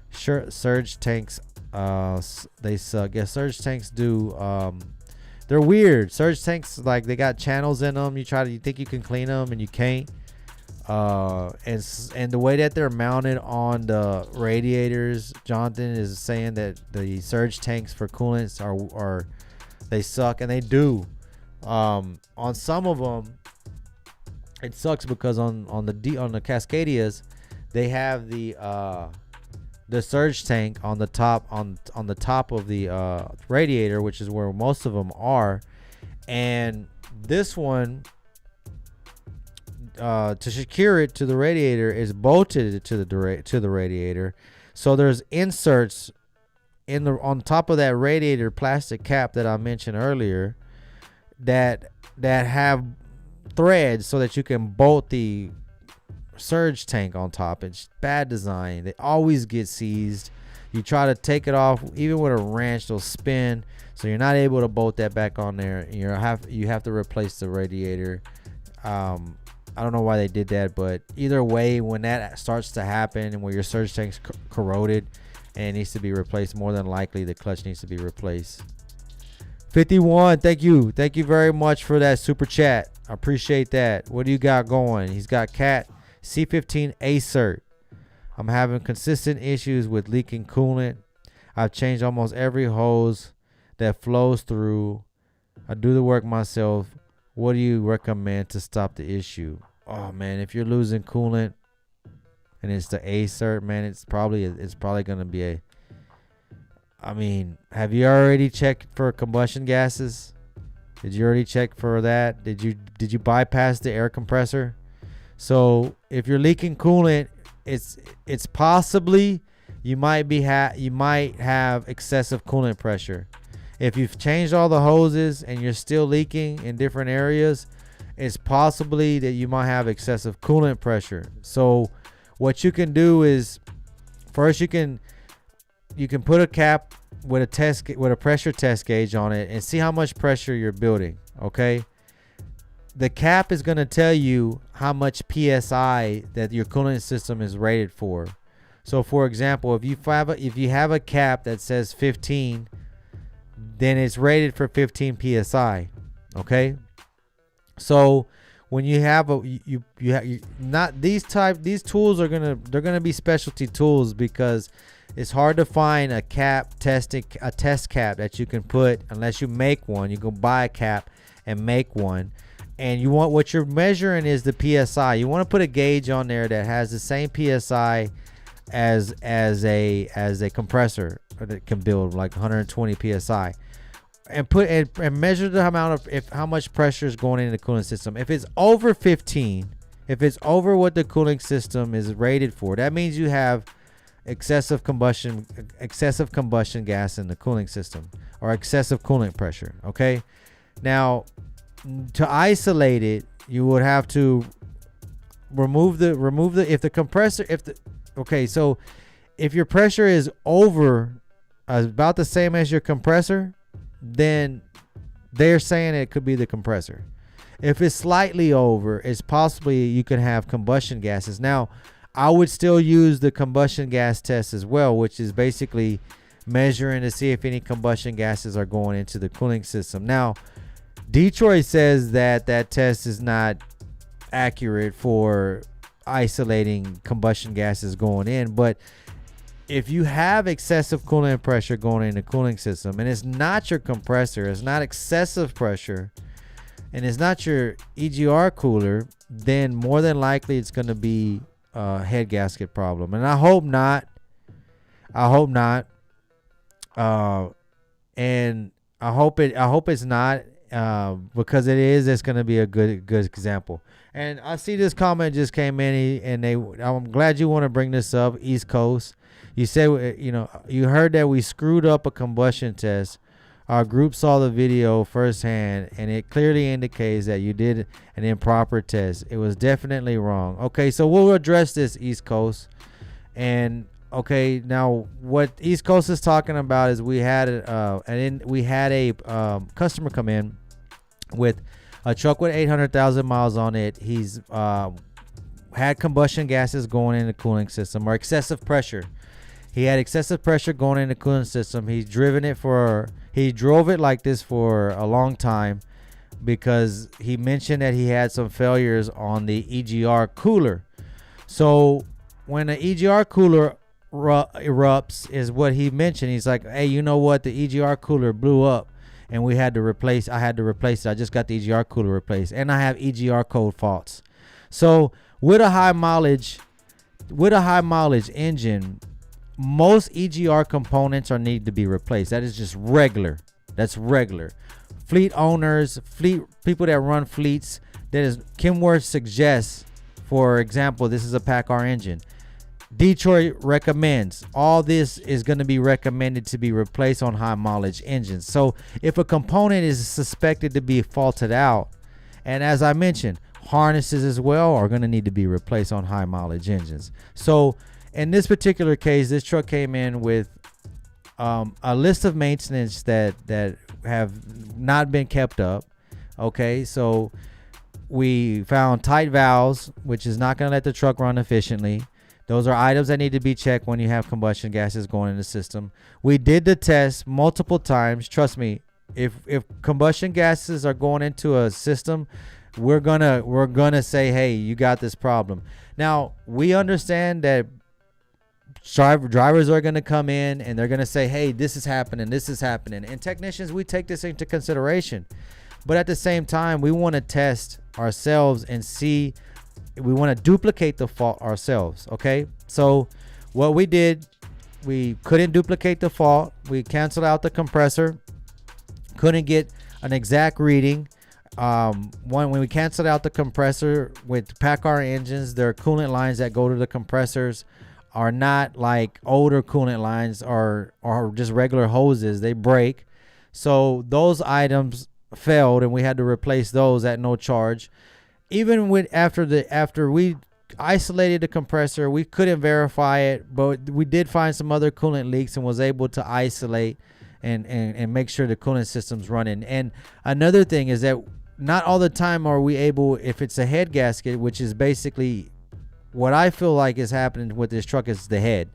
Sure, surge tanks, they suck. Yeah, surge tanks do. They're weird. Surge tanks, like, they got channels in them. You think you can clean them, and you can't. And the way that they're mounted on the radiators, Jonathan is saying that the surge tanks for coolants are they suck, and they do. On some of them, it sucks because on the Cascadias, they have the surge tank on the top on the top of the radiator, which is where most of them are. And this one, to secure it to the radiator, is bolted to the radiator. So there's inserts on top of that radiator plastic cap that I mentioned earlier that have threads so that you can bolt the surge tank on top. It's bad design. They always get seized. You try to take it off, even with a wrench, they'll spin, so you're not able to bolt that back on there. You have to replace the radiator. I don't know why they did that, but either way, when that starts to happen and where your surge tank's corroded and it needs to be replaced. More than likely, the clutch needs to be replaced. 51, thank you very much for that super chat. I appreciate that. What do you got going? He's got Cat C15 Acert. I'm having consistent issues with leaking coolant. I've changed almost every hose that flows through. I do the work myself. What do you recommend to stop the issue? Oh man, if you're losing coolant and it's the Acert, man, it's probably gonna be a. I mean, have you already checked for combustion gases? Did you already check for that? Did you bypass the air compressor? So if you're leaking coolant, it's possibly you might have excessive coolant pressure. If you've changed all the hoses and you're still leaking in different areas, it's possibly that you might have excessive coolant pressure. So what you can do is, first you can put a cap with a pressure test gauge on it and see how much pressure you're building. Okay, the cap is going to tell you how much psi that your coolant system is rated for. So for example, if you have a cap that says 15, then it's rated for 15 psi. Okay, so when you have these tools are gonna be specialty tools, because it's hard to find a test cap that you can put unless you make one. You can buy a cap and make one, and what you're measuring is the psi. You want to put a gauge on there that has the same psi as a compressor that can build like 120 psi, and measure the amount of how much pressure is going into the cooling system. If it's over 15, if it's over what the cooling system is rated for, that means you have excessive combustion gas in the cooling system, or excessive coolant pressure. Okay, now to isolate it, you would have to remove the so if your pressure is over about the same as your compressor, then they're saying it could be the compressor. If it's slightly over, it's possibly you could have combustion gases. Now, I would still use the combustion gas test as well, which is basically measuring to see if any combustion gases are going into the cooling system. Now, Detroit says that test is not accurate for isolating combustion gases going in, but if you have excessive coolant pressure going in the cooling system, and it's not your compressor, it's not excessive pressure, and it's not your EGR cooler, then more than likely it's going to be a head gasket problem. And I hope not. And I hope it's not, because it's going to be a good example. And I see this comment just came in, and I'm glad you want to bring this up, East Coast. You said, you heard that we screwed up a combustion test. Our group saw the video firsthand, and it clearly indicates that you did an improper test. It was definitely wrong. Okay, so we'll address this, East Coast. And okay, now what East Coast is talking about is we had a customer come in with a truck with 800,000 miles on it. He's had combustion gases going in the cooling system, or excessive pressure. He had excessive pressure going in the cooling system. He drove it like this for a long time, because he mentioned that he had some failures on the EGR cooler. So when the EGR cooler erupts, is what he mentioned. He's like, hey, you know what? The EGR cooler blew up, and I had to replace it. I just got the EGR cooler replaced, and I have EGR code faults. So with a high mileage engine, most EGR components need to be replaced. That is just regular. That's regular. Fleet owners, people that run fleets, that is, Kenworth suggests, for example, this is a PACCAR engine. Detroit recommends all this is going to be recommended to be replaced on high mileage engines. So if a component is suspected to be faulted out, and as I mentioned, harnesses as well are going to need to be replaced on high mileage engines. So in this particular case, this truck came in with a list of maintenance that have not been kept up. Okay, so we found tight valves, which is not going to let the truck run efficiently. Those are items that need to be checked when you have combustion gases going in the system. We did the test multiple times. Trust me, if combustion gases are going into a system, we're gonna say, hey, you got this problem. Now, we understand that drivers are going to come in and they're going to say, hey, this is happening, and technicians, we take this into consideration. But at the same time, we want to test ourselves and see, we want to duplicate the fault ourselves. Okay, so what we did, we couldn't duplicate the fault. We canceled out the compressor, couldn't get an exact reading. When we canceled out the compressor with PACCAR engines, there are coolant lines that go to the compressors are not like older coolant lines or just regular hoses. They break. So those items failed and we had to replace those at no charge. Even with after we isolated the compressor, we couldn't verify it, but we did find some other coolant leaks and was able to isolate and make sure the coolant system's running. And another thing is that not all the time are we able, if it's a head gasket, which is basically what I feel like is happening with this truck, is the head,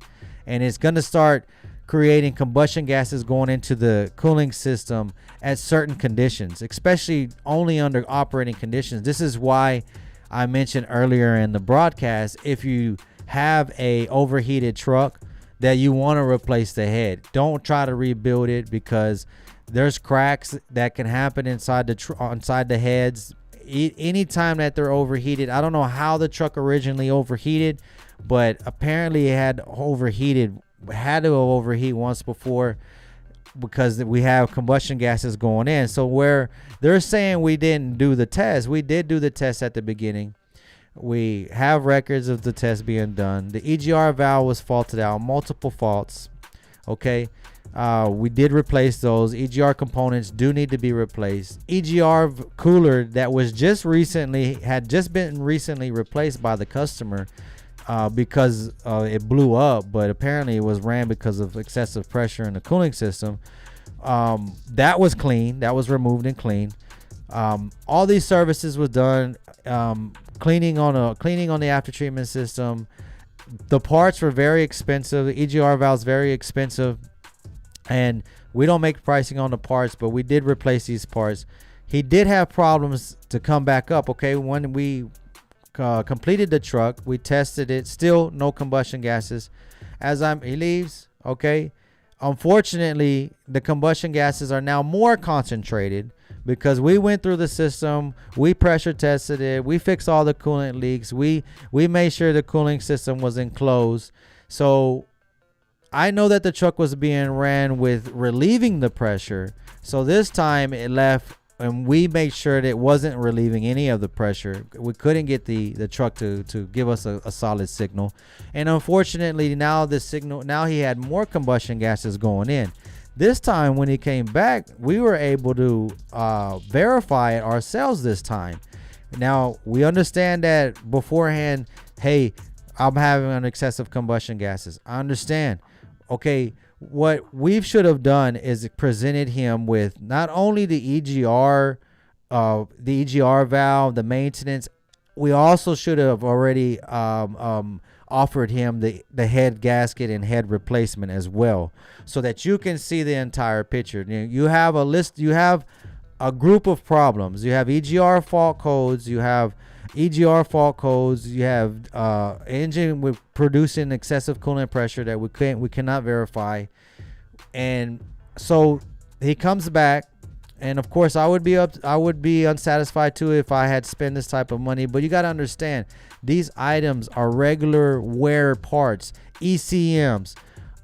and it's going to start creating combustion gases going into the cooling system at certain conditions, especially only under operating conditions. This is why I mentioned earlier in the broadcast, if you have a overheated truck, that you want to replace the head. Don't try to rebuild it, because there's cracks that can happen inside the heads anytime that they're overheated. I don't know how the truck originally overheated, but apparently it had to overheat once before, because we have combustion gases going in. So where they're saying we didn't do the test, we did do the test at the beginning. We have records of the test being done. The EGR valve was faulted out, multiple faults. Okay. We did replace those. EGR components do need to be replaced. EGR cooler that was had just been recently replaced by the customer because it blew up, but apparently it was ran because of excessive pressure in the cooling system. That was clean. That was removed and cleaned. All these services was done. Cleaning on the after treatment system. The parts were very expensive. The EGR valve's very expensive. And we don't make pricing on the parts, but we did replace these parts. He did have problems to come back up. Okay, when we completed the truck, we tested it. Still no combustion gases. He leaves. Okay, unfortunately, the combustion gases are now more concentrated because we went through the system. We pressure tested it. We fixed all the coolant leaks. We made sure the cooling system was enclosed. So I know that the truck was being ran with relieving the pressure. So this time it left and we made sure that it wasn't relieving any of the pressure. We couldn't get the truck to give us a solid signal. And unfortunately now he had more combustion gases going in. This time when he came back, we were able to verify it ourselves this time. Now we understand that beforehand, hey, I'm having an excessive combustion gases. I understand. Okay, what we should have done is presented him with not only the EGR valve, the maintenance. We also should have already offered him the head gasket and head replacement as well, so that you can see the entire picture. You have a list. You have a group of problems. You have EGR fault codes. You have engine with producing excessive coolant pressure that we cannot verify. And so he comes back, and of course I would be unsatisfied too if I had spent this type of money. But you got to understand, these items are regular wear parts, ECMs,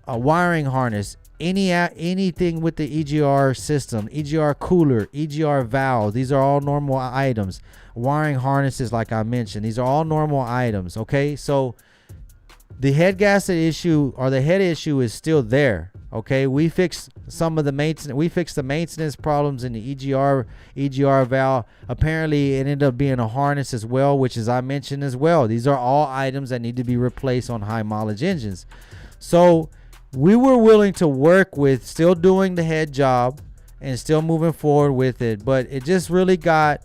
a wiring harness, anything with the EGR system, EGR cooler, EGR valve. These are all normal items. Wiring harnesses, like I mentioned, these are all normal items. Okay, so the head gasket issue or the head issue is still there. Okay, we fixed some of the maintenance. We fixed the maintenance problems in the EGR valve. Apparently, it ended up being a harness as well, which, as I mentioned as well, these are all items that need to be replaced on high mileage engines. So we were willing to work with still doing the head job and still moving forward with it, but it just really got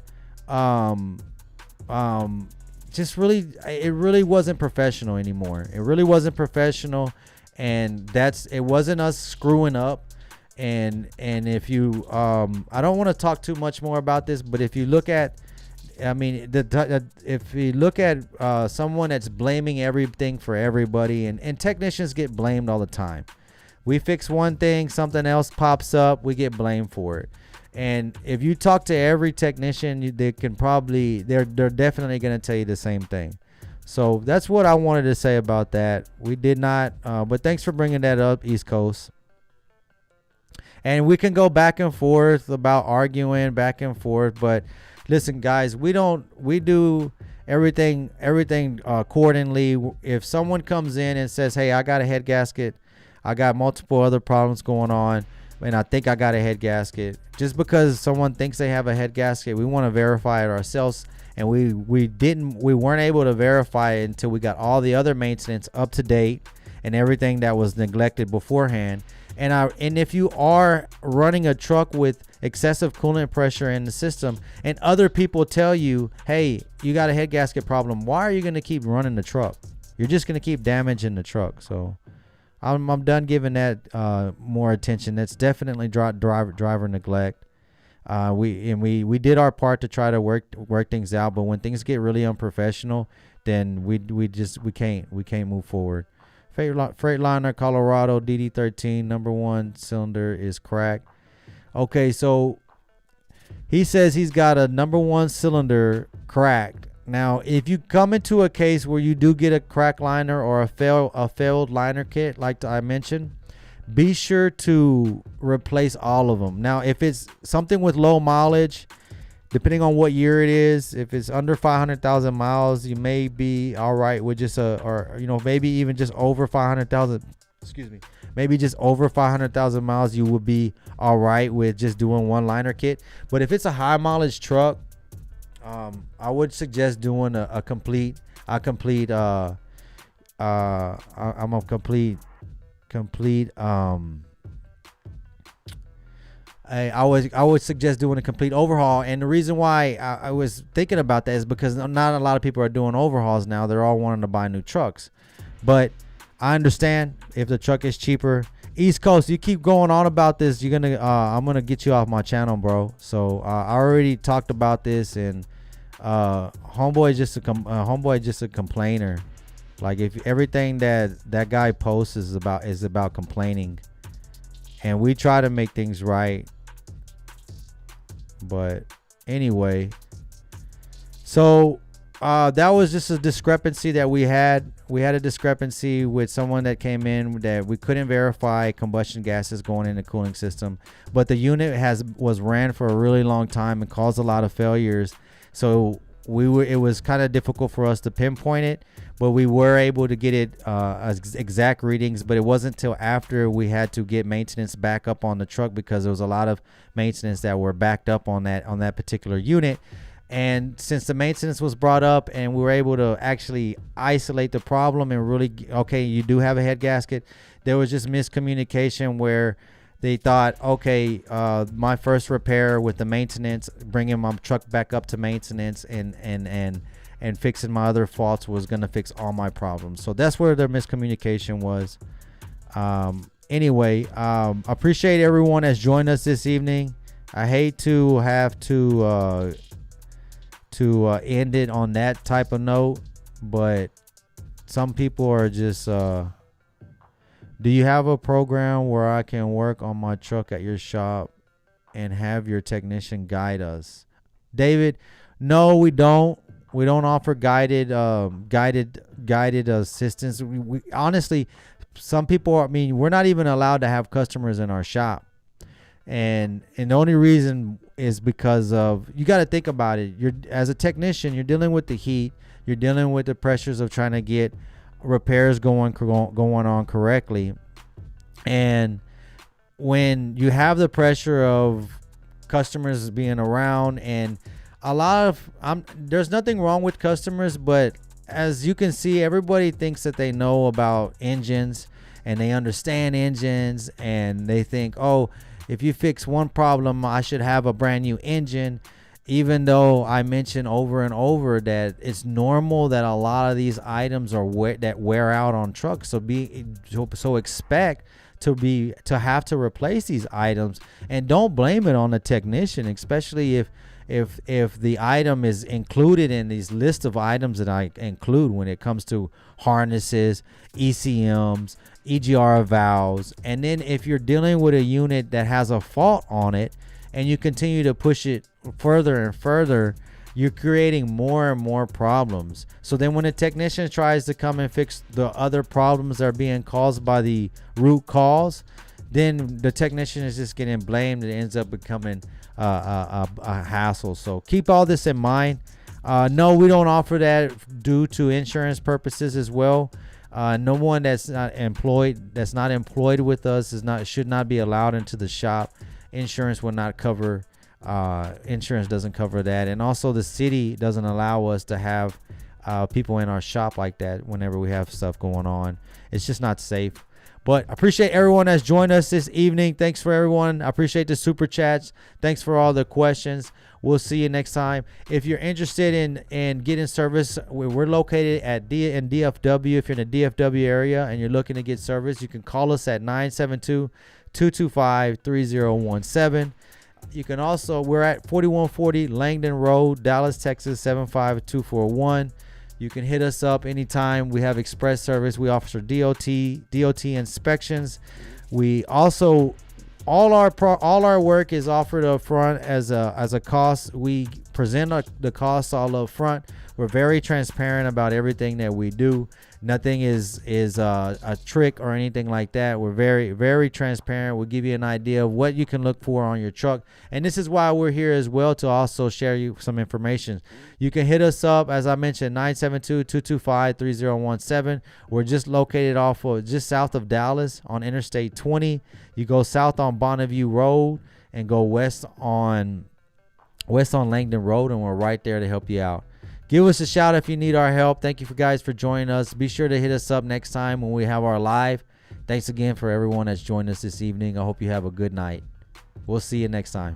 it really wasn't professional anymore. It really wasn't professional, and it wasn't us screwing up. And if you I don't want to talk too much more about this, but if you look at, I mean, if you look at someone that's blaming everything for everybody, and technicians get blamed all the time. We fix one thing, something else pops up, we get blamed for it. And if you talk to every technician, they're definitely going to tell you the same thing. So that's what I wanted to say about that. We did not, but thanks for bringing that up, East Coast. And we can go back and forth about arguing back and forth, but listen, guys, we do everything accordingly. If someone comes in and says, "Hey, I got a head gasket, I got multiple other problems going on, and I think I got a head gasket," just because someone thinks they have a head gasket, we want to verify it ourselves. And we weren't able to verify it until we got all the other maintenance up to date and everything that was neglected beforehand. And if you are running a truck with excessive coolant pressure in the system, and other people tell you, "Hey, you got a head gasket problem," why are you going to keep running the truck? You're just going to keep damaging the truck. So I'm done giving that more attention. That's definitely driver neglect. We did our part to try to work things out, but when things get really unprofessional, then we can't move forward. Freightliner Colorado DD13 number 1 cylinder is cracked. Okay, so he says he's got a number 1 cylinder cracked. Now, if you come into a case where you do get a crack liner or a failed liner kit, like I mentioned, be sure to replace all of them. Now, if it's something with low mileage, depending on what year it is, if it's under 500,000 miles, you may be all right with just maybe even just over 500,000. Excuse me. Maybe just over 500,000 miles, you would be all right with just doing one liner kit. But if it's a high mileage truck, I would suggest doing I would suggest doing a complete overhaul. And the reason why I was thinking about that is because not a lot of people are doing overhauls now. They're all wanting to buy new trucks. But I understand if the truck is cheaper. East Coast, you keep going on about this, I'm gonna get you off my channel, bro. So I already talked about this, and homeboy just a complainer. Like, if everything that guy posts is about complaining, and we try to make things right. But anyway, so that was just a discrepancy that we had. We had a discrepancy with someone that came in that we couldn't verify combustion gases going in the cooling system, but the unit was ran for a really long time and caused a lot of failures. So it was kind of difficult for us to pinpoint it, but we were able to get it exact readings. But it wasn't until after we had to get maintenance back up on the truck, because there was a lot of maintenance that were backed up on that particular unit. And since the maintenance was brought up and we were able to actually isolate the problem and really, okay, you do have a head gasket, there was just miscommunication where they thought, okay, my first repair with the maintenance, bringing my truck back up to maintenance and fixing my other faults was going to fix all my problems. So that's where their miscommunication was. Anyway, appreciate everyone that's joined us this evening. I hate to have to end it on that type of note, but some people are just do you have a program where I can work on my truck at your shop and have your technician guide us? David, no, we don't offer guided assistance. We honestly, some people we're not even allowed to have customers in our shop. And the only reason is because of, you got to think about it. As a technician, you're dealing with the heat, you're dealing with the pressures of trying to get repairs going on correctly. And when you have the pressure of customers being around, and a lot of there's nothing wrong with customers, but as you can see, everybody thinks that they know about engines and they understand engines, and they think, oh, if you fix one problem, I should have a brand new engine. even though I mentioned over and over that it's normal that a lot of these items are that wear out on trucks. So expect to have to replace these items, and don't blame it on the technician, especially if the item is included in these list of items that I include when it comes to harnesses, ECMs, EGR valves. And then if you're dealing with a unit that has a fault on it and you continue to push it further and further, you're creating more and more problems. So then when a technician tries to come and fix the other problems that are being caused by the root cause, then the technician is just getting blamed. It ends up becoming a hassle. So keep all this in mind. No, we don't offer that due to insurance purposes as well. No one that's not employed with us should not be allowed into the shop. Insurance will not cover. Insurance doesn't cover that, and also the city doesn't allow us to have people in our shop like that whenever we have stuff going on. It's just not safe. But I appreciate everyone that's joined us this evening. Thanks for everyone. I appreciate the super chats. Thanks for all the questions. We'll see you next time. If you're interested in getting service, we're located in DFW. If you're in the DFW area and you're looking to get service, you can call us at 972-225-3017. You can also, we're at 4140 Langdon Road, Dallas, Texas, 75241. You can hit us up anytime. We have express service. We offer DOT inspections. We also, all our work is offered up front as a cost. We present the costs all up front. We're very transparent about everything that we do. Nothing is a trick or anything like that. We're very, very transparent. We'll give you an idea of what you can look for on your truck. And this is why we're here as well, to also share you some information. You can hit us up, as I mentioned, 972-225-3017. We're just located just south of Dallas on Interstate 20. You go south on Bonneview Road and go west on Langdon Road, and we're right there to help you out. Give us a shout if you need our help. Thank you guys for joining us. Be sure to hit us up next time when we have our live. Thanks again for everyone that's joined us this evening. I hope you have a good night. We'll see you next time.